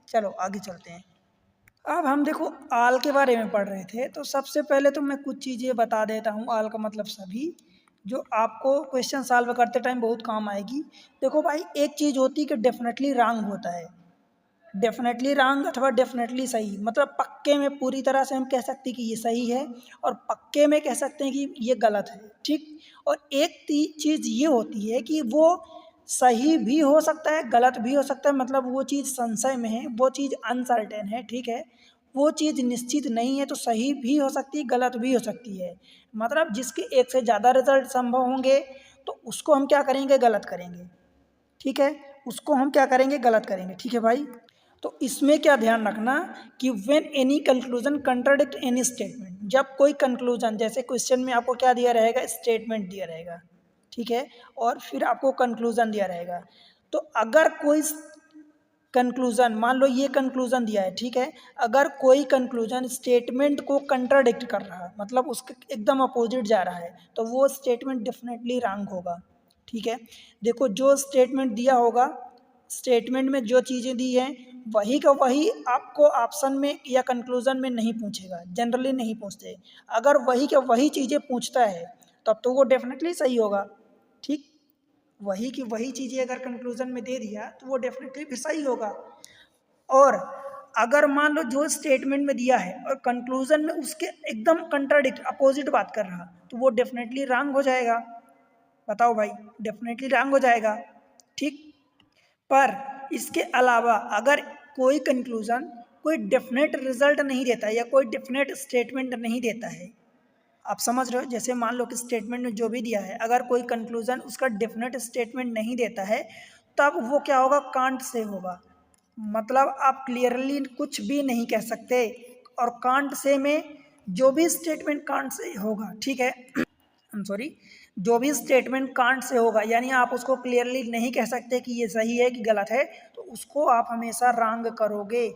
चलो आगे चलते हैं। अब हम देखो आल के बारे में पढ़ रहे थे, तो सबसे पहले तो मैं कुछ चीज़ें बता देता हूँ आल का मतलब सभी, जो आपको क्वेश्चन सॉल्व करते टाइम बहुत काम आएगी। देखो भाई, एक चीज़ होती है कि डेफिनेटली रॉन्ग होता है, डेफिनेटली रॉन्ग अथवा डेफिनेटली सही, मतलब पक्के में पूरी तरह से हम कह सकते हैं कि ये सही है, और पक्के में कह सकते हैं कि ये गलत है, ठीक। और एक चीज़ ये होती है कि वो सही भी हो सकता है, गलत भी हो सकता है, मतलब वो चीज़ संशय में है, वो चीज़ अनसर्टेन है, ठीक है। वो चीज़ निश्चित नहीं है, तो सही भी हो सकती है, गलत भी हो सकती है। मतलब जिसके एक से ज़्यादा रिजल्ट संभव होंगे, तो उसको हम क्या करेंगे, गलत करेंगे, ठीक है। उसको हम क्या करेंगे, गलत करेंगे, ठीक है भाई। तो इसमें क्या ध्यान रखना कि when any conclusion contradict any statement, जब कोई कंक्लूजन, जैसे क्वेश्चन में आपको क्या दिया रहेगा, स्टेटमेंट दिया रहेगा, ठीक है, और फिर आपको कंक्लूजन दिया रहेगा। तो अगर कोई कंक्लूजन, मान लो ये कंक्लूजन दिया है, ठीक है, अगर कोई कंक्लूजन स्टेटमेंट को कंट्राडिक्ट कर रहा है, मतलब उसके एकदम अपोजिट जा रहा है, तो वो स्टेटमेंट डेफिनेटली रॉन्ग होगा। ठीक है, देखो जो स्टेटमेंट दिया होगा, स्टेटमेंट में जो चीज़ें दी हैं वही का वही आपको ऑप्शन में या कंक्लूजन में नहीं पूछेगा, जनरली नहीं पूछते। अगर वही का वही चीज़ें पूछता है तब तो वो डेफिनेटली सही होगा। ठीक, वही की वही चीज़ें अगर कंक्लूजन में दे दिया तो वो डेफिनेटली भी सही होगा। और अगर मान लो जो स्टेटमेंट में दिया है और कंक्लूजन में उसके एकदम कंट्राडिक्ट अपोजिट बात कर रहा, तो वो डेफिनेटली रॉन्ग हो जाएगा। बताओ भाई, डेफिनेटली रॉन्ग हो जाएगा। ठीक, पर इसके अलावा अगर कोई कंक्लूजन कोई डेफिनेट रिजल्ट नहीं देता या कोई डेफिनेट स्टेटमेंट नहीं देता है, आप समझ रहे हो, जैसे मान लो कि स्टेटमेंट में जो भी दिया है अगर कोई कंक्लूजन उसका डेफिनेट स्टेटमेंट नहीं देता है, तब वो क्या होगा, कांट से होगा। मतलब आप क्लियरली कुछ भी नहीं कह सकते, और कांट से में जो भी स्टेटमेंट कांट से होगा, ठीक है, आई एम सॉरी, जो भी स्टेटमेंट कांट से होगा यानी आप उसको क्लियरली नहीं कह सकते कि ये सही है कि गलत है, तो उसको आप हमेशा रॉन्ग करोगे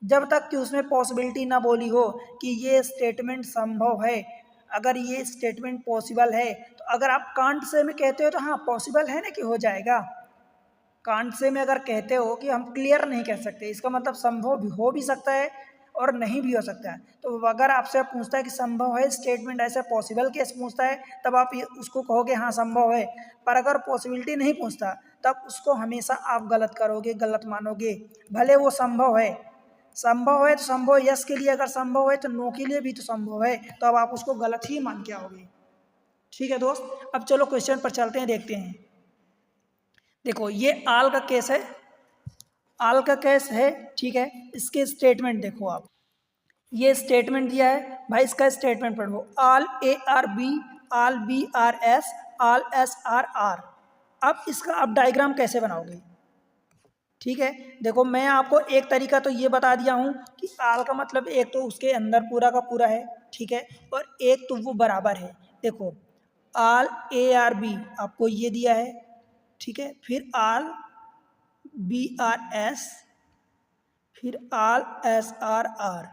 जब तक कि उसमें पॉसिबिलिटी ना बोली हो कि ये स्टेटमेंट संभव है। अगर ये स्टेटमेंट पॉसिबल है तो अगर आप कांट से में कहते हो तो हाँ पॉसिबल है ना कि हो जाएगा। कांट से में अगर कहते हो कि हम क्लियर नहीं कह सकते, इसका मतलब संभव भी हो भी सकता है और नहीं भी हो सकता है। तो अगर आपसे पूछता है कि संभव है स्टेटमेंट, ऐसा पॉसिबल केस पूछता है, तब आप ये उसको कहोगे हाँ संभव है। पर अगर पॉसिबिलिटी नहीं पूछता तब उसको हमेशा आप गलत करोगे, गलत मानोगे, भले वो संभव है। संभव है तो संभव यस के लिए, अगर संभव है तो नो के लिए भी तो संभव है, तो अब आप उसको गलत ही मान के आओगे। ठीक है दोस्त, अब चलो क्वेश्चन पर चलते हैं, देखते हैं। देखो ये आल का केस है, आल का केस है, ठीक है, इसके स्टेटमेंट देखो आप, ये स्टेटमेंट दिया है भाई, इसका स्टेटमेंट पढ़ो, all A are B, all B are S, all S are R. अब इसका आप डायग्राम कैसे बनाओगे? ठीक है, देखो मैं आपको एक तरीका तो ये बता दिया हूँ कि आल का मतलब एक तो उसके अंदर पूरा का पूरा है, ठीक है, और एक तो वो बराबर है। देखो आल ए आर बी आपको ये दिया है, ठीक है, फिर आल बी आर एस, फिर आल एस आर आर,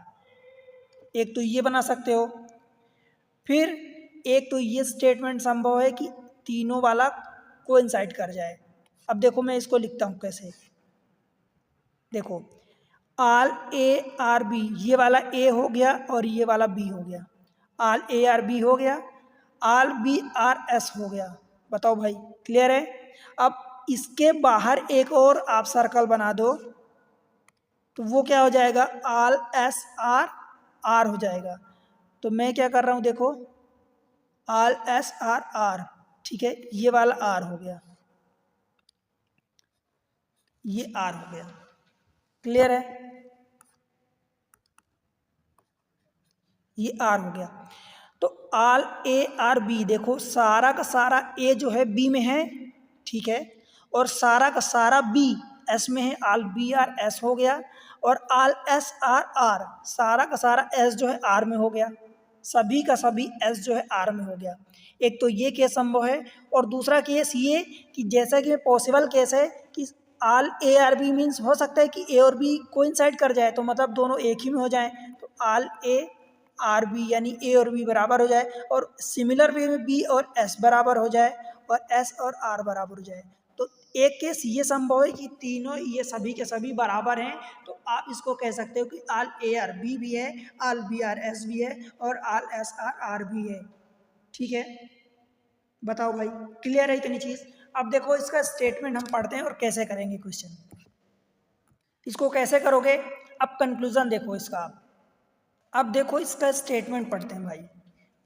एक तो ये बना सकते हो। फिर एक तो ये स्टेटमेंट संभव है कि तीनों वाला कोइंसाइड कर जाए। अब देखो मैं इसको लिखता हूँ कैसे, देखो आल ए आर बी, ये वाला ए हो गया और ये वाला बी हो गया, आल ए आर बी हो गया, आल बी आर एस हो गया। बताओ भाई क्लियर है? अब इसके बाहर एक और आप सर्कल बना दो तो वो क्या हो जाएगा, आल एस आर आर हो जाएगा। तो मैं क्या कर रहा हूँ, देखो आल एस आर आर, ठीक है, ये वाला आर हो गया, ये आर हो गया, क्लियर है, ये आर हो गया। तो आल ए आर बी, देखो सारा का सारा ए जो है बी में है, ठीक है, और सारा का सारा बी एस में है, आल बी आर एस हो गया, और आल एस आर आर, सारा का सारा एस जो है आर में हो गया, सभी का सभी एस जो है आर में हो गया। एक तो ये केस संभव है, और दूसरा केस ये कि जैसा कि पॉसिबल केस है कि आल ए आर बी मीन्स हो सकता है कि ए और बी कोइंसाइड कर जाए, तो मतलब दोनों एक ही में हो जाए, तो आल ए आर बी यानी ए और बी बराबर हो जाए, और सिमिलर वे में बी और एस बराबर हो जाए, और एस और आर बराबर हो जाए। तो एक केस ये संभव है कि तीनों ये सभी के सभी बराबर हैं, तो आप इसको कह सकते हो कि आल ए आर बी भी है, आल बी आर एस भी है, और आल एस आर आर भी है। ठीक है, बताओ भाई क्लियर है इतनी चीज़? अब देखो इसका स्टेटमेंट हम पढ़ते हैं और कैसे करेंगे क्वेश्चन, इसको कैसे करोगे। अब कंक्लूजन देखो इसका आप, अब देखो इसका स्टेटमेंट पढ़ते हैं भाई।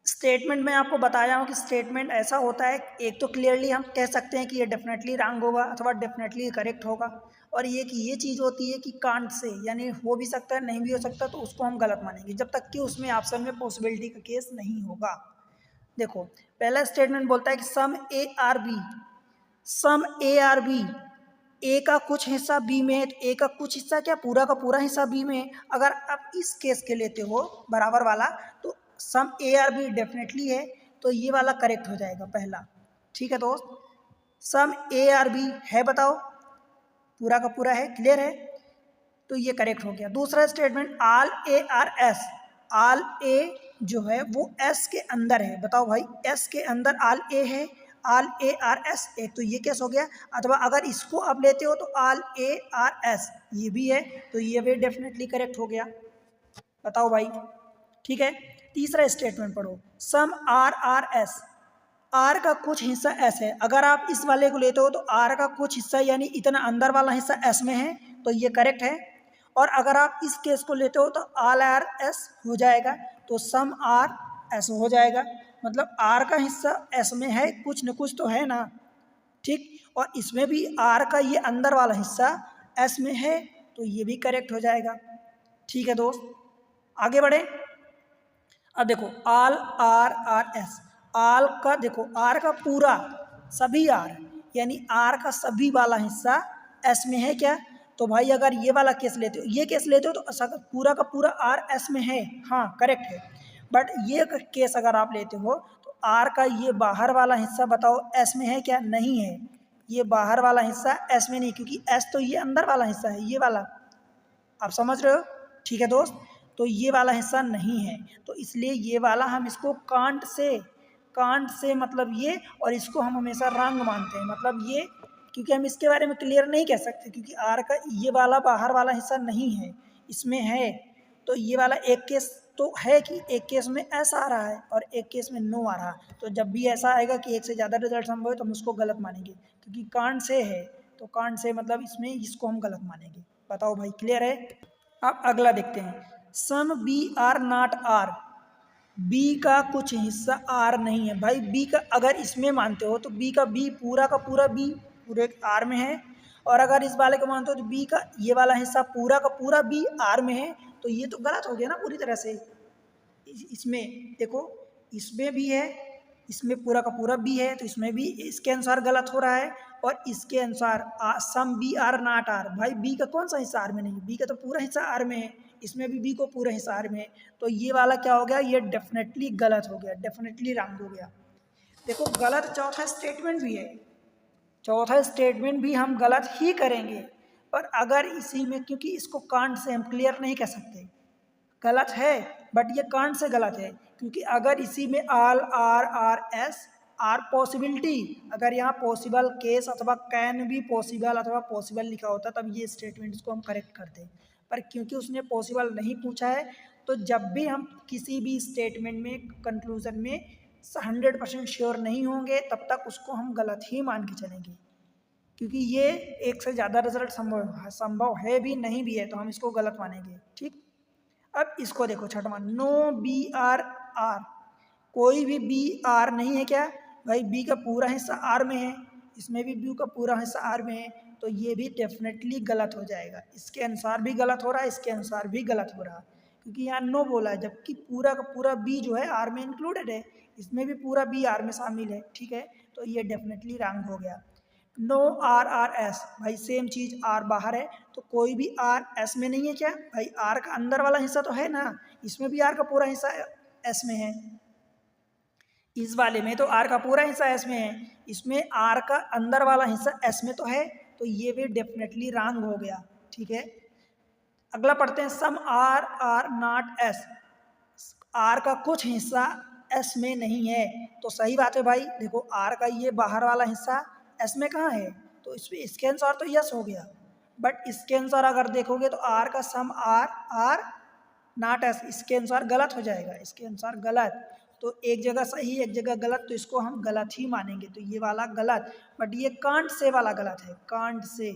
स्टेटमेंट में आपको बताया हूँ कि स्टेटमेंट ऐसा होता है, एक तो क्लियरली हम कह सकते हैं कि ये डेफिनेटली रॉन्ग होगा अथवा डेफिनेटली करेक्ट होगा, और ये कि ये चीज़ होती है कि कांट से यानी हो भी सकता है नहीं भी हो सकता, तो उसको हम गलत मानेंगे जब तक कि उसमें ऑप्शन में पॉसिबिलिटी का केस नहीं होगा। देखो पहला स्टेटमेंट बोलता है कि some A are B, some A are B, A का कुछ हिस्सा बी में है, तो ए का कुछ हिस्सा क्या पूरा का पूरा हिस्सा बी में है। अगर आप इस केस के लेते हो बराबर वाला, तो सम ए आर बी डेफिनेटली है, तो ये वाला करेक्ट हो जाएगा पहला। ठीक है दोस्त, सम ए आर बी है, बताओ पूरा का पूरा है, क्लियर है, तो ये करेक्ट हो गया। दूसरा statement all A are S, all A जो है वो एस के अंदर है, बताओ भाई एस के अंदर ऑल ए है, all A are S A, तो ये कैसे हो गया। अथवा अगर इसको आप लेते हो तो ऑल ए आर एस ये भी है, तो ये भी डेफिनेटली करेक्ट हो गया, बताओ भाई, ठीक है। तीसरा स्टेटमेंट पढ़ो, सम आर एस, आर का कुछ हिस्सा एस है, अगर आप इस वाले को लेते हो तो आर का कुछ हिस्सा यानी इतना अंदर वाला हिस्सा एस में है, तो ये करेक्ट है। और अगर आप इस केस को लेते हो तो ऑल आर एस हो जाएगा, तो सम आर एस हो जाएगा, मतलब आर का हिस्सा एस में है, कुछ न कुछ तो है ना, ठीक। और इसमें भी आर का ये अंदर वाला हिस्सा एस में है, तो ये भी करेक्ट हो जाएगा, ठीक है दोस्त। आगे बढ़े, अब देखो ऑल आर एस, आल का देखो आर का पूरा सभी आर यानी आर का सभी वाला हिस्सा एस में है क्या, तो भाई अगर ये वाला केस लेते हो, ये केस लेते हो तो पूरा का पूरा आर एस में है, हाँ करेक्ट है। बट ये केस अगर आप लेते हो तो आर का ये बाहर वाला हिस्सा बताओ एस में है क्या, नहीं है, ये बाहर वाला हिस्सा एस में नहीं, क्योंकि एस तो ये अंदर वाला हिस्सा है, ये वाला, आप समझ रहे हो, ठीक है दोस्त। तो ये वाला हिस्सा नहीं है, तो इसलिए ये वाला हम इसको कांट से मतलब ये, और इसको हम हमेशा रंग मानते हैं, मतलब ये, क्योंकि हम इसके बारे में क्लियर नहीं कह सकते, क्योंकि आर का ये वाला बाहर वाला हिस्सा नहीं है, इसमें है। तो ये वाला एक केस तो है कि एक केस में ऐसा आ रहा है और एक केस में नो आ रहा है, तो जब भी ऐसा आएगा कि एक से ज़्यादा रिजल्ट संभव है तो हम उसको गलत मानेंगे, क्योंकि कांट से है, तो कांट से मतलब इसमें इसको हम गलत मानेंगे, बताओ भाई, क्लियर है। अब अगला देखते हैं, some B are not R, B का कुछ हिस्सा आर नहीं है, भाई बी का अगर इसमें मानते हो तो बी का बी पूरा का पूरा बी पूरे आर में है, और अगर इस वाले को मानते हो तो बी का ये वाला हिस्सा पूरा का पूरा बी आर में है, तो ये तो गलत हो गया ना पूरी तरह से। इसमें देखो, इसमें भी है, इसमें पूरा का पूरा बी है, तो इसमें भी इसके अनुसार गलत हो रहा है, और इसके अनुसार some B are not R, भाई बी का कौन सा हिस्सा आर में नहीं, बी का तो पूरा हिस्सा आर में है, इसमें भी बी को पूरा हिस्सा आर में है, तो ये वाला क्या हो गया, ये डेफिनेटली गलत हो गया, डेफिनेटली रॉन्ग हो गया। देखो गलत चौथा स्टेटमेंट भी है, चौथा स्टेटमेंट भी हम गलत ही करेंगे, पर अगर इसी में, क्योंकि इसको कांट से हम क्लियर नहीं कर सकते, गलत है, बट ये कांट से गलत है, क्योंकि अगर इसी में आर एस आर पॉसिबिलिटी, अगर यहाँ पॉसिबल केस अथवा कैन भी पॉसिबल अथवा पॉसिबल लिखा होता तब ये स्टेटमेंट्स को हम करेक्ट करते, पर क्योंकि उसने पॉसिबल नहीं पूछा है, तो जब भी हम किसी भी स्टेटमेंट में कंक्लूजन में 100% श्योर नहीं होंगे तब तक उसको हम गलत ही मान के चलेंगे, क्योंकि ये एक से ज़्यादा रिजल्ट संभव है भी नहीं भी है, तो हम इसको गलत मानेंगे, ठीक। अब इसको देखो छठवां, नो बी आर आर, कोई भी बी आर नहीं है क्या, भाई बी का पूरा हिस्सा आर में है, इसमें भी बी का पूरा हिस्सा आर में है, तो ये भी डेफिनेटली गलत हो जाएगा, इसके अनुसार भी गलत हो रहा है, इसके अनुसार भी गलत हो रहा है, क्योंकि यहाँ नो बोला है, जबकि पूरा का पूरा बी जो है आर में इंक्लूडेड है, इसमें भी पूरा बी आर में शामिल है, ठीक है, तो ये डेफिनेटली रॉन्ग हो गया। नो आर एस, भाई सेम चीज, आर बाहर है, तो कोई भी आर एस में नहीं है क्या, भाई आर का अंदर वाला हिस्सा तो है ना, इसमें भी आर का पूरा हिस्सा एस में है, इस वाले में तो आर का पूरा हिस्सा एस में है, इसमें आर का अंदर वाला हिस्सा एस में तो है, तो ये भी डेफिनेटली रॉन्ग हो गया, ठीक है। अगला पढ़ते हैं, some R not S, R का कुछ हिस्सा एस में नहीं है, तो सही बात है भाई, देखो आर का ये बाहर वाला हिस्सा एस में कहाँ है, तो इसके अनुसार तो यस हो गया, बट इसके अनुसार अगर देखोगे तो आर का सम आर नॉट एस, इसके अनुसार गलत हो जाएगा, इसके अनुसार गलत, तो एक जगह सही एक जगह गलत, तो इसको हम गलत ही मानेंगे, तो ये वाला गलत, बट ये कांट से वाला गलत है, कांट से,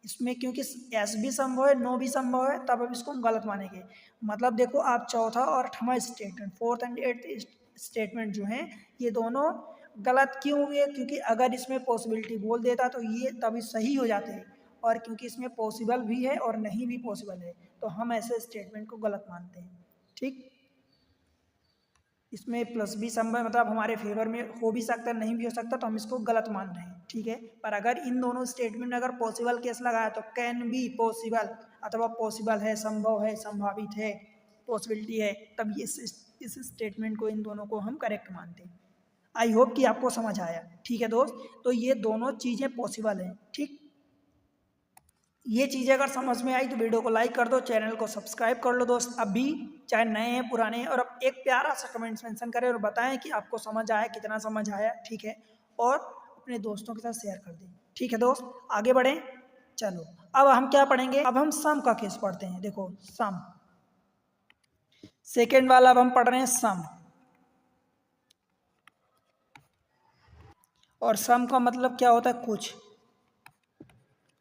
इसमें क्योंकि एस भी संभव है नो भी संभव है, तब हम इसको हम गलत मानेंगे। मतलब देखो आप चौथा और आठवां statement, fourth and eighth statement जो हैं ये दोनों गलत क्यों हुए, क्योंकि अगर इसमें पॉसिबिलिटी बोल देता तो ये तभी सही हो जाते हैं, और क्योंकि इसमें पॉसिबल भी है और नहीं भी पॉसिबल है, तो हम ऐसे स्टेटमेंट को गलत मानते हैं, ठीक। इसमें प्लस भी संभव मतलब हमारे फेवर में हो भी सकता है नहीं भी हो सकता, तो हम इसको गलत मान रहे हैं, ठीक है। पर अगर इन दोनों स्टेटमेंट में अगर पॉसिबल केस लगाया तो कैन बी पॉसिबल अथवा पॉसिबल है, संभव है, संभावित है, पॉसिबिलिटी है, तब ये इस स्टेटमेंट को इन दोनों को हम करेक्ट मानते हैं। आई होप कि आपको समझ आया, ठीक है दोस्त, तो ये दोनों चीज़ें पॉसिबल हैं, ठीक। ये चीज़ें अगर समझ में आई तो वीडियो को लाइक कर दो, चैनल को सब्सक्राइब कर लो दोस्त। अभी चाहे नए हैं पुराने हैं, और अब एक प्यारा सा कमेंट्स मेंशन करें और बताएं कि आपको समझ आया, कितना समझ आया, ठीक है। और अपने दोस्तों के साथ शेयर कर दें, ठीक है दोस्त। आगे बढ़ें, चलो अब हम क्या पढ़ेंगे, अब हम सम का केस पढ़ते हैं। देखो सम, सेकेंड वाला अब हम पढ़ रहे हैं सम। और सम का मतलब क्या होता है, कुछ,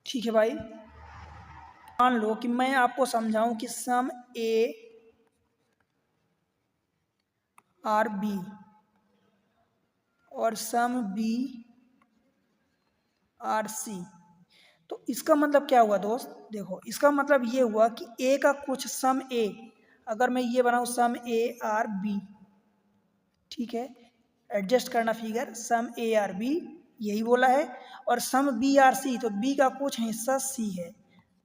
ठीक है भाई। मान लो कि मैं आपको समझाऊं कि सम ए आर बी और सम बी आर सी, तो इसका मतलब क्या हुआ दोस्त, देखो इसका मतलब ये हुआ कि ए का कुछ सम ए, अगर मैं ये बनाऊं सम ए आर बी, ठीक है, एडजस्ट करना figure, some A are B यही बोला है। और सम बी आर सी, तो बी का कुछ हिस्सा सी है,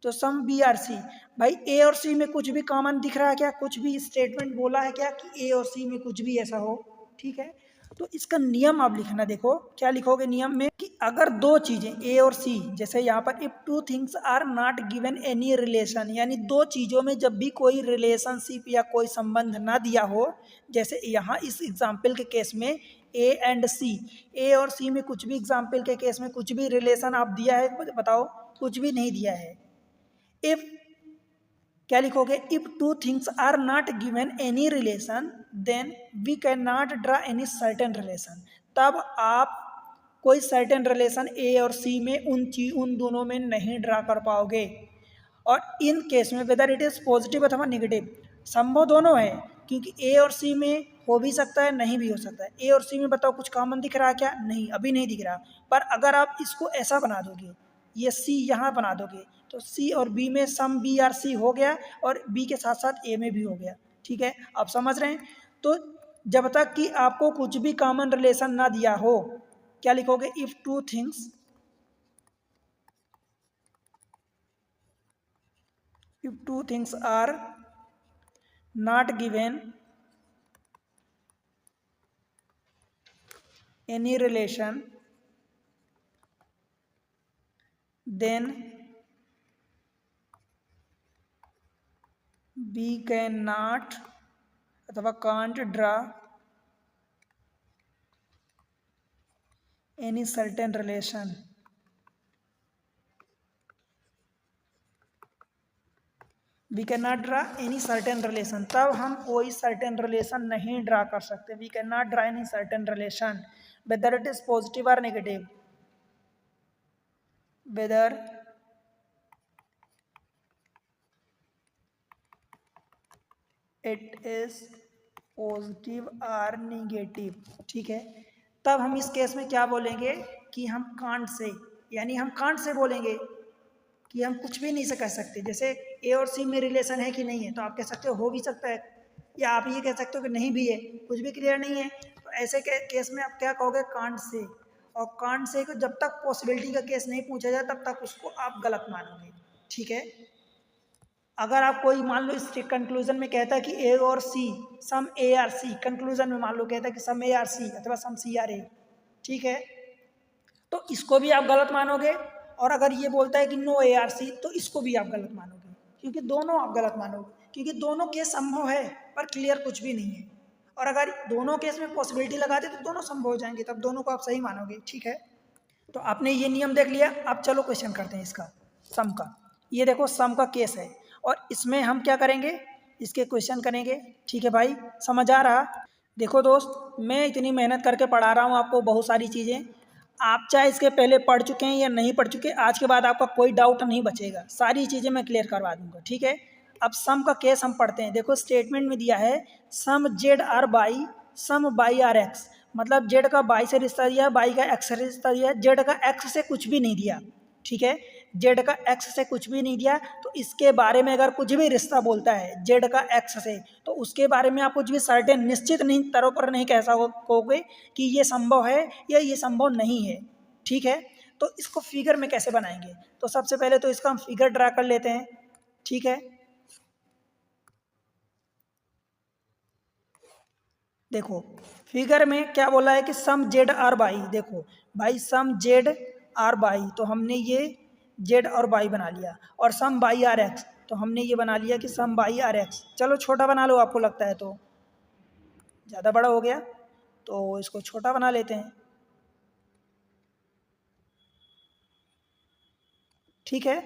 तो सम बी आर सी। भाई ए और सी में कुछ भी कॉमन दिख रहा है क्या, कुछ भी स्टेटमेंट बोला है क्या कि ए और सी में कुछ भी ऐसा हो, ठीक है। तो इसका नियम आप लिखना, देखो क्या लिखोगे नियम में कि अगर दो चीज़ें ए और सी, जैसे यहाँ पर if two things are not given any relation, यानी दो चीज़ों में जब भी कोई रिलेशनशिप या कोई संबंध ना दिया हो, जैसे यहाँ इस एग्जाम्पल के केस में ए एंड सी, ए और सी में कुछ भी, एग्जाम्पल के केस में कुछ भी रिलेशन आप दिया है, बताओ, कुछ भी नहीं दिया है। इफ क्या लिखोगे, if two things are not given any relation then we can not draw any certain relation, तब आप कोई सर्टेन रिलेशन ए और सी में उन दोनों में नहीं ड्रा कर पाओगे। और इन केस में वेदर इट इज़ पॉजिटिव अथवा निगेटिव, संभव दोनों है, क्योंकि ए और सी में हो भी सकता है, नहीं भी हो सकता है। ए और सी में बताओ कुछ कॉमन दिख रहा है क्या, नहीं, अभी नहीं दिख रहा। पर अगर आप इसको ऐसा बना दोगे, ये सी यहाँ बना दोगे, तो सी और बी में सम बी आर सी हो गया, और बी के साथ साथ ए में भी हो गया, ठीक है। आप समझ रहे हैं। तो जब तक कि आपको कुछ भी कॉमन रिलेशन ना दिया हो, क्या लिखोगे, if two things, if two things are not given any relation then we cannot अथवा can't draw any certain relation, we can not draw any certain relation, तब हम कोई सर्टेन रिलेशन नहीं ड्रा कर सकते। We can not draw any certain relation whether it is positive और negative, whether it is positive और negative, ठीक है। तब हम इस केस में क्या बोलेंगे कि हम कांट से, यानी हम कांट से बोलेंगे कि हम कुछ भी नहीं से कह सकते। जैसे ए और सी में रिलेशन है कि नहीं है, तो आप कह सकते हो भी सकता है, या आप ये कह सकते हो कि नहीं भी है, कुछ भी क्लियर नहीं है। तो ऐसे केस में आप क्या कहोगे, कांट से। और कांट से को जब तक पॉसिबिलिटी का केस नहीं पूछा जाए तब तक उसको आप गलत मानोगे, ठीक है। अगर आप कोई मान लो इस कंक्लूजन में कहता है कि ए और सी, सम ए आर सी, कंक्लूजन में मान लो कहता है कि सम ए आर सी अथवा सम सी आर ए, ठीक है, तो इसको भी आप गलत मानोगे। और अगर ये बोलता है कि नो ए आर सी, तो इसको भी आप गलत मानोगे, क्योंकि दोनों आप गलत मानोगे, क्योंकि दोनों केस संभव है पर क्लियर कुछ भी नहीं है। और अगर दोनों केस में पॉसिबिलिटी लगा दे तो दोनों संभव हो जाएंगे, तब दोनों को आप सही मानोगे, ठीक है। तो आपने ये नियम देख लिया। अब चलो क्वेश्चन करते हैं इसका, सम का। ये देखो सम का केस है, और इसमें हम क्या करेंगे, इसके क्वेश्चन करेंगे, ठीक है भाई, समझ आ रहा। देखो दोस्त, मैं इतनी मेहनत करके पढ़ा रहा हूँ आपको बहुत सारी चीज़ें, आप चाहे इसके पहले पढ़ चुके हैं या नहीं पढ़ चुके, आज के बाद आपका कोई डाउट नहीं बचेगा, सारी चीज़ें मैं क्लियर करवा दूंगा, ठीक है। अब सम का केस हम पढ़ते हैं। देखो स्टेटमेंट में दिया है some Z are Y some Y are X, मतलब जेड का बाई से रिश्ता दिया, बाई का एक्स से रिश्ता दिया, जेड का एक्स से कुछ भी नहीं दिया, ठीक है। जेड का एक्स से कुछ भी नहीं दिया, तो इसके बारे में अगर कुछ भी रिश्ता बोलता है जेड का एक्स से, तो उसके बारे में आप कुछ भी सर्टेन निश्चित नहीं तौर पर नहीं कह सकोगे कि ये संभव है या ये संभव नहीं है, ठीक है। तो इसको फिगर में कैसे बनाएंगे, तो सबसे पहले तो इसका हम फिगर ड्रा कर लेते हैं, ठीक है। देखो फिगर में क्या बोला है कि सम जेड आर बाई, देखो भाई सम जेड आर बाई, तो हमने ये जेड और वाई बना लिया, और सम बाई आर एक्स, तो हमने ये बना लिया कि सम बाई आर एक्स। चलो छोटा बना लो, आपको लगता है तो ज़्यादा बड़ा हो गया, तो इसको छोटा बना लेते हैं। ठीक है,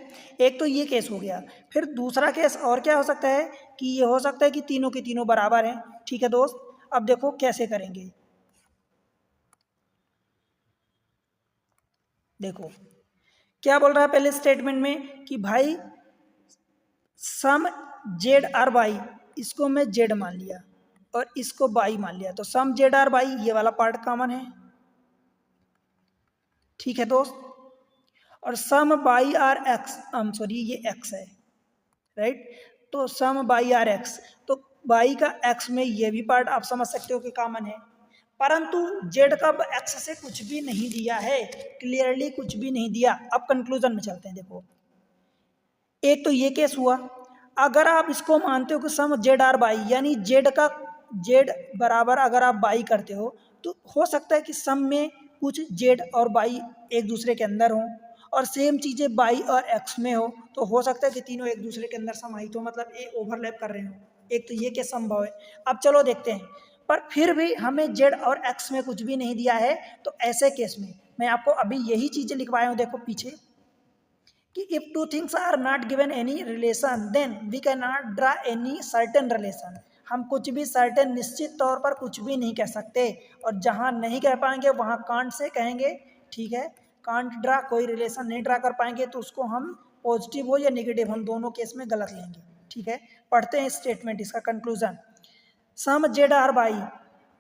एक तो ये केस हो गया। फिर दूसरा केस और क्या हो सकता है कि ये हो सकता है कि तीनों के तीनों बराबर हैं। ठीक है दोस्त, अब देखो कैसे करेंगे। देखो क्या बोल रहा है पहले स्टेटमेंट में कि भाई सम जेड आर बाई, इसको मैं जेड मान लिया और इसको बाई मान लिया, तो सम जेड आर बाई ये वाला पार्ट कॉमन है। ठीक है दोस्त, और सम बाई आर एक्स, सॉरी ये एक्स है, राइट, तो सम बाई आर एक्स, तो बाई का एक्स में ये भी पार्ट आप समझ सकते हो कि कॉमन है, परंतु जेड का एक्स से कुछ भी नहीं दिया है, क्लियरली कुछ भी नहीं दिया। अब कंक्लूजन में चलते हैं। देखो एक तो ये केस हुआ, अगर आप इसको मानते हो कि सम जेड आर बाई, यानी जेड का जेड बराबर अगर आप बाई करते हो, तो हो सकता है कि सम में कुछ जेड और बाई एक दूसरे के अंदर हों, और सेम चीज़ें बाई और एक्स में हो, तो हो सकता है कि तीनों एक दूसरे के अंदर समाहित हो, मतलब ये ओवरलैप कर रहे हो। एक तो ये केस संभव है। अब चलो देखते हैं, पर फिर भी हमें जेड और एक्स में कुछ भी नहीं दिया है, तो ऐसे केस में मैं आपको अभी यही चीज़ें लिखवाया हूँ, देखो पीछे, कि if two things are not given any relation then we cannot draw any certain relation। हम कुछ भी सर्टेन निश्चित तौर पर कुछ भी नहीं कह सकते, और जहाँ नहीं कह पाएंगे वहाँ कांट से कहेंगे। ठीक है, कांट ड्रा, कोई रिलेशन नहीं ड्रा कर पाएंगे तो उसको हम पॉजिटिव हो या नेगेटिव, हम दोनों केस में गलत लेंगे। ठीक है, पढ़ते हैं स्टेटमेंट, इसका conclusion. Some Z are Y,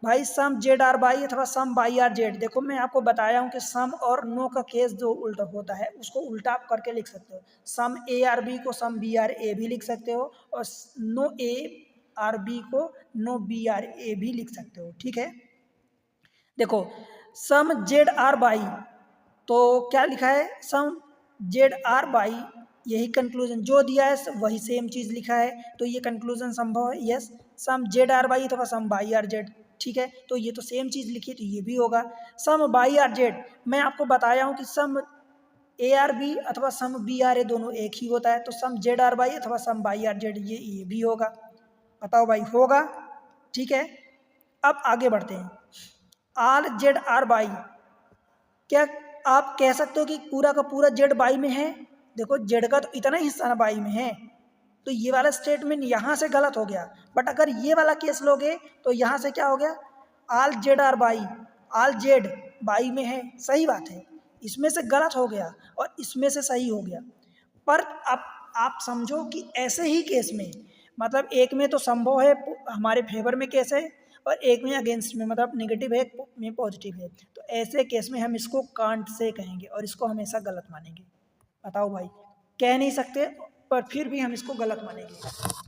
भाई सम जेड आर बाई अथवा सम बाई आर जेड, देखो मैं आपको बताया हूँ कि सम और नो का केस जो उल्टा होता है उसको उल्टा आप करके लिख सकते हो। सम ए आर बी को सम बी आर ए भी लिख सकते हो, और नो ए आर बी को नो बी आर ए भी लिख सकते हो। ठीक है, देखो सम जेड आर बाई, तो क्या लिखा है, सम जेड आर बाई, यही कंक्लूजन जो दिया है वही सेम चीज़ लिखा है, तो ये कंक्लूजन संभव है। Yes, some Z are Y अथवा सम बाई आर जेड। ठीक है, तो ये तो सेम चीज़ लिखी है, तो ये भी होगा। सम बाई आर जेड, मैं आपको बताया हूँ कि सम ए आर बी अथवा सम बी आर ए दोनों एक ही होता है, तो सम जेड आर बाई अथवा सम बाई आर जेड ये भी होगा। बताओ भाई, होगा। ठीक है, अब आगे बढ़ते हैं। आल जेड आर बाई, क्या आप कह सकते हो कि पूरा का पूरा जेड बाई में है? देखो जेड का तो इतना ही हिस्सा बाई में है, तो ये वाला स्टेटमेंट यहाँ से गलत हो गया। बट अगर ये वाला केस लोगे तो यहाँ से क्या हो गया, all Z are Y, all Z Y में है, सही बात है, इसमें से गलत हो गया और इसमें से सही हो गया। पर अब आप समझो कि ऐसे ही केस में, मतलब एक में तो संभव है हमारे फेवर में केस है, और एक में अगेंस्ट में, मतलब नेगेटिव है, एक में पॉजिटिव है, तो ऐसे केस में हम इसको कांट से कहेंगे और इसको हमेशा गलत मानेंगे। बताओ भाई, कह नहीं सकते पर फिर भी हम इसको गलत मानेंगे।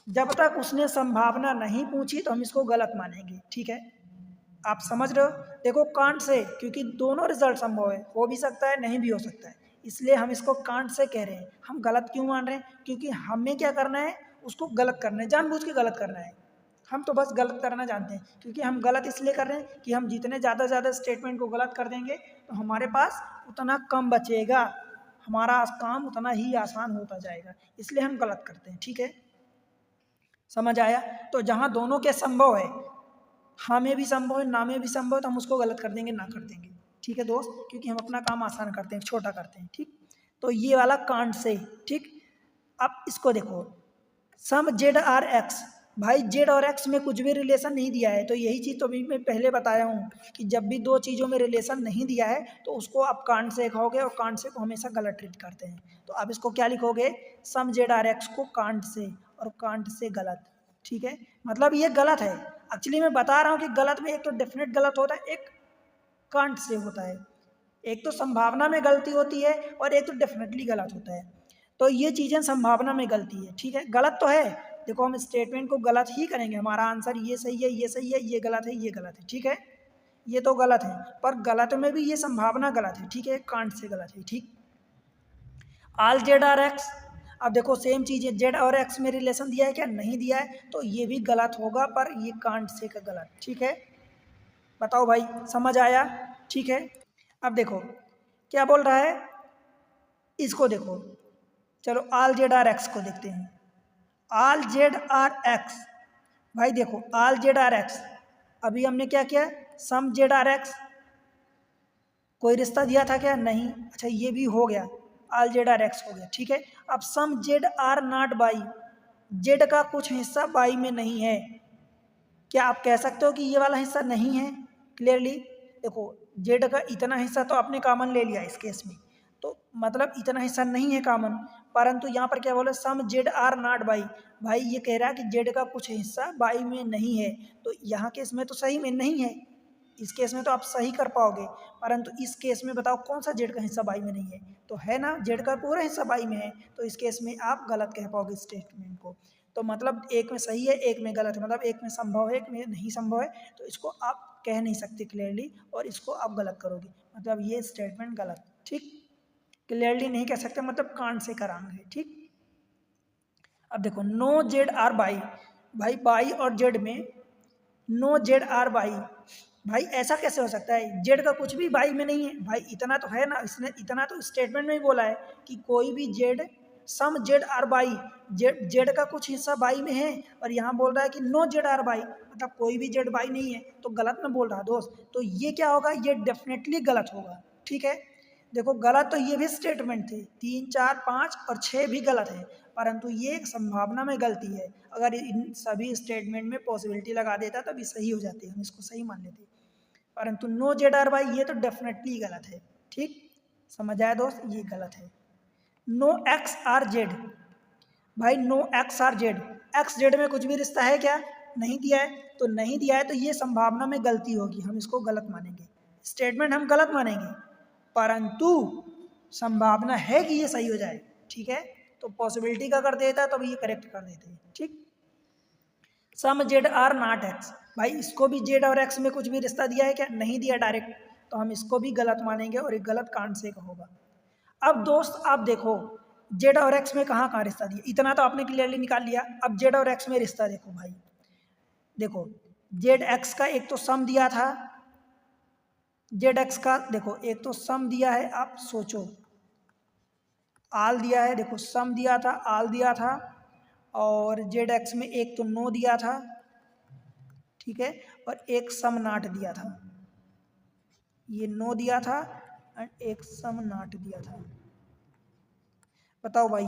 जब तक उसने संभावना नहीं पूछी तो हम इसको गलत मानेंगे। ठीक है, आप समझ रहे हो। देखो कांट से, क्योंकि दोनों रिजल्ट संभव है, हो भी सकता है नहीं भी हो सकता है, इसलिए हम इसको कांट से कह रहे हैं। हम गलत क्यों मान रहे हैं, क्योंकि हमें क्या करना है, उसको गलत करना है, जानबूझ के गलत करना है। हम तो बस गलत करना जानते हैं, क्योंकि हम गलत इसलिए कर रहे हैं कि हम जितने ज़्यादा ज़्यादा स्टेटमेंट को गलत कर देंगे तो हमारे पास उतना कम बचेगा, हमारा काम उतना ही आसान होता जाएगा, इसलिए हम गलत करते हैं। ठीक है, समझ आया। तो जहाँ दोनों के संभव है, हाँ में भी संभव है ना में भी संभव है, तो हम उसको गलत कर देंगे, ना कर देंगे। ठीक है दोस्त, क्योंकि हम अपना काम आसान करते हैं, छोटा करते हैं। ठीक, तो ये वाला कांट से। ठीक, अब इसको देखो, सम जेड आर एक्स, भाई जेड और एक्स में कुछ भी रिलेशन नहीं दिया है, तो यही चीज़ तो अभी मैं पहले बताया हूँ कि जब भी दो चीज़ों में रिलेशन नहीं दिया है तो उसको आप कांट से लिखोगे, और कांट से को हमेशा गलत ट्रीट करते हैं। तो आप इसको क्या लिखोगे, सम जेड आर एक्स को कांट से, और कांट से गलत। ठीक है, मतलब ये गलत है। एक्चुअली मैं बता रहा हूँ कि गलत में एक तो डेफिनेट गलत होता है, एक कांट से होता है, एक तो संभावना में गलती होती है और एक तो डेफिनेटली गलत होता है। तो ये चीज़ें संभावना में गलती है। ठीक है, गलत तो है, देखो हम स्टेटमेंट को गलत ही करेंगे, हमारा आंसर ये सही है, ये सही है, ये गलत है, ये गलत है। ठीक है, ये तो गलत है, पर गलत में भी ये संभावना गलत है। ठीक है, कांट से गलत है। ठीक, आल जेड आर एक्स, अब देखो सेम चीज़ है, जेड और एक्स में रिलेशन दिया है क्या, नहीं दिया है, तो ये भी गलत होगा, पर ये कांट से का गलत। ठीक है, बताओ भाई, समझ आया। ठीक है, अब देखो क्या बोल रहा है, इसको देखो, चलो आल जेड आर एक्स को देखते हैं। आल जेड आर एक्स, भाई देखो आल जेड आर एक्स, अभी हमने क्या किया, सम जेड आर एक्स, कोई रिश्ता दिया था क्या, नहीं। अच्छा ये भी हो गया, आल जेड आर एक्स हो गया, ठीक है। अब some Z are not Y, Z का कुछ हिस्सा बाई में नहीं है। क्या आप कह सकते हो कि ये वाला हिस्सा नहीं है? क्लियरली देखो, जेड का इतना हिस्सा तो आपने कॉमन ले लिया इस केस में, तो मतलब इतना हिस्सा नहीं है कॉमन, परंतु यहाँ पर क्या बोले, सम जेड आर नॉट बाई, भाई ये कह रहा है कि जेड का कुछ हिस्सा बाई में नहीं है, तो यहाँ केस में तो सही में नहीं है, इस केस में तो आप सही कर पाओगे, परंतु इस केस में बताओ कौन सा जेड का हिस्सा बाई में नहीं है, तो है ना, जेड का पूरा हिस्सा बाई में है, तो इस केस में आप गलत कह पाओगे स्टेटमेंट को। तो मतलब एक में सही है, एक में गलत है, मतलब एक में संभव है, एक में नहीं संभव है, तो इसको आप कह नहीं सकते क्लियरली, और इसको आप गलत करोगे, मतलब ये स्टेटमेंट गलत, ठीक। क्लियरली नहीं कह सकते, मतलब कांड से कराएंगे, ठीक। अब देखो नो जेड आर बाई, भाई बाई और जेड में नो जेड आर बाई, भाई ऐसा कैसे हो सकता है, जेड का कुछ भी बाई में नहीं है, भाई इतना तो है ना, इसने इतना तो स्टेटमेंट में ही बोला है कि कोई भी Z, some Z are Y, Z का कुछ हिस्सा बाई में है, और यहाँ बोल रहा है कि नो जेड आर बाई, मतलब कोई भी जेड बाई नहीं है, तो गलत में बोल रहा है दोस्त, तो ये क्या होगा, ये डेफिनेटली गलत होगा, ठीक है। देखो गलत तो ये भी स्टेटमेंट थे, 3, 4, 5 और 6 भी गलत है, परंतु ये एक संभावना में गलती है, अगर इन सभी स्टेटमेंट में पॉसिबिलिटी लगा देता तभी सही हो जाती, हम इसको सही मान लेते, परंतु नो जेड आर बाई ये तो डेफिनेटली गलत है, ठीक। समझ आया दोस्त, ये गलत है। नो एक्स आर जेड, भाई no X are Z, X Z में कुछ भी रिश्ता है क्या, नहीं दिया है, तो नहीं दिया है तो ये संभावना में गलती होगी, हम इसको गलत मानेंगे, स्टेटमेंट हम गलत मानेंगे, परंतु संभावना है कि ये सही हो जाए, ठीक है, तो पॉसिबिलिटी का कर देता तो ये करेक्ट कर देते हैं, ठीक। सम जेड आर नॉट एक्स, भाई इसको भी जेड और एक्स में कुछ भी रिश्ता दिया है क्या, नहीं दिया डायरेक्ट, तो हम इसको भी गलत मानेंगे और एक गलत कांड से होगा। अब दोस्त आप देखो, जेड और एक्स में कहाँ कहाँ रिश्ता दिया, इतना तो आपने क्लियरली निकाल लिया, अब जेड और एक्स में रिश्ता देखो भाई, देखो जेड एक्स का एक तो सम दिया था, जेड एक्स का देखो एक तो सम दिया है, आप सोचो, आल दिया है, देखो सम दिया था, आल दिया था, और जेड एक्स में एक तो नो दिया था, ठीक है, और एक सम नाट दिया था, ये नो दिया था एंड एक सम नाट दिया था। बताओ भाई,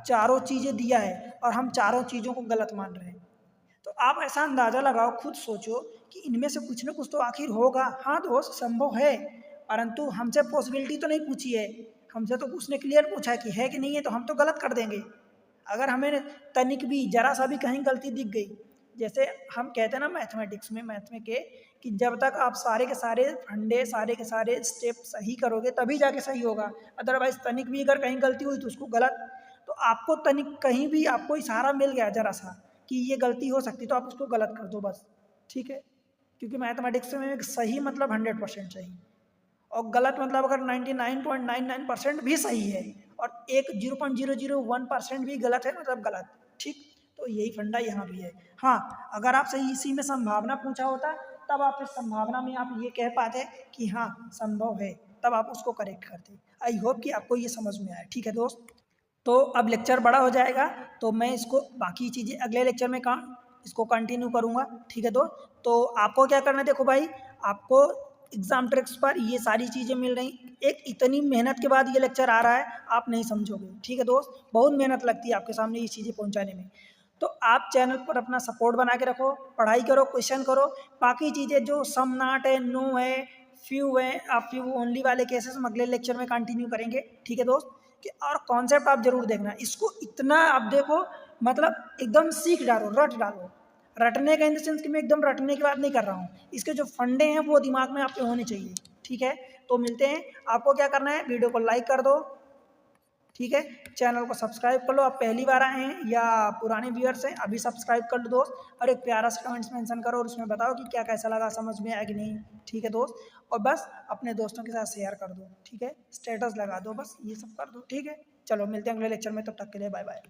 चारों चीज़ें दिया है और हम चारों चीज़ों को गलत मान रहे हैं, तो आप ऐसा अंदाज़ा लगाओ, खुद सोचो कि इनमें से कुछ ना कुछ तो आखिर होगा। हाँ दोस्त संभव है, परंतु हमसे पॉसिबिलिटी तो नहीं पूछी है, हमसे तो उसने क्लियर पूछा है कि नहीं है, तो हम तो गलत कर देंगे। अगर हमें तनिक भी जरा सा भी कहीं गलती दिख गई, जैसे हम कहते हैं ना मैथमेटिक्स में, मैथ में कि जब तक आप सारे के सारे फंडे, सारे के सारे स्टेप सही करोगे तभी जाके सही होगा, अदरवाइज तनिक भी अगर कहीं गलती हुई तो उसको गलत, तो आपको तनिक कहीं भी आपको इशारा मिल गया जरा सा कि ये गलती हो सकती, तो आप उसको गलत कर दो बस, ठीक है, क्योंकि मैथमेटिक्स में सही मतलब 100% सही, और गलत मतलब अगर 99.99% भी सही है और एक 0.001% भी गलत है, मतलब गलत, ठीक। तो यही फंडा यहाँ भी है। हाँ अगर आप सही इसी में संभावना पूछा होता तब आप इस संभावना में आप ये कह पाते कि हाँ संभव है, तब आप उसको करेक्ट करते। आई होप कि आपको ये समझ में आया, ठीक है दोस्त। तो अब लेक्चर बड़ा हो जाएगा, तो मैं इसको बाकी चीज़ें अगले लेक्चर में इसको कंटिन्यू करूँगा, ठीक है दोस्त। तो आपको क्या करना है, देखो भाई आपको एग्जाम ट्रिक्स पर ये सारी चीज़ें मिल रही, एक इतनी मेहनत के बाद ये लेक्चर आ रहा है, आप नहीं समझोगे, ठीक है दोस्त, बहुत मेहनत लगती है आपके सामने ये चीज़ें पहुँचाने में। तो आप चैनल पर अपना सपोर्ट बना के रखो, पढ़ाई करो, क्वेश्चन करो, बाकी चीज़ें जो सम नाट है, नो है, फ्यू है, आप फ्यू ओनली वाले केसेस हम अगले लेक्चर में कंटिन्यू करेंगे, ठीक है दोस्त। कि और कॉन्सेप्ट आप जरूर देखना, इसको इतना आप देखो, मतलब एकदम सीख डालो, रट डालो, रटने का इन द सेंस कि मैं एकदम रटने की बात नहीं कर रहा हूँ, इसके जो फंडे हैं वो दिमाग में आपके होने चाहिए, ठीक है। तो मिलते हैं, आपको क्या करना है, वीडियो को लाइक कर दो, ठीक है, चैनल को सब्सक्राइब कर लो, आप पहली बार आए हैं या पुराने व्यूअर्स हैं अभी सब्सक्राइब कर लो दोस्त, और एक प्यारा सा कमेंट्स मेंशन करो और उसमें बताओ कि क्या कैसा लगा, समझ में आया कि नहीं, ठीक है दोस्त। और बस अपने दोस्तों के साथ शेयर कर दो, ठीक है, स्टेटस लगा दो, बस ये सब कर दो, ठीक है। चलो मिलते हैं अगले लेक्चर में, तब तक के लिए बाय बाय।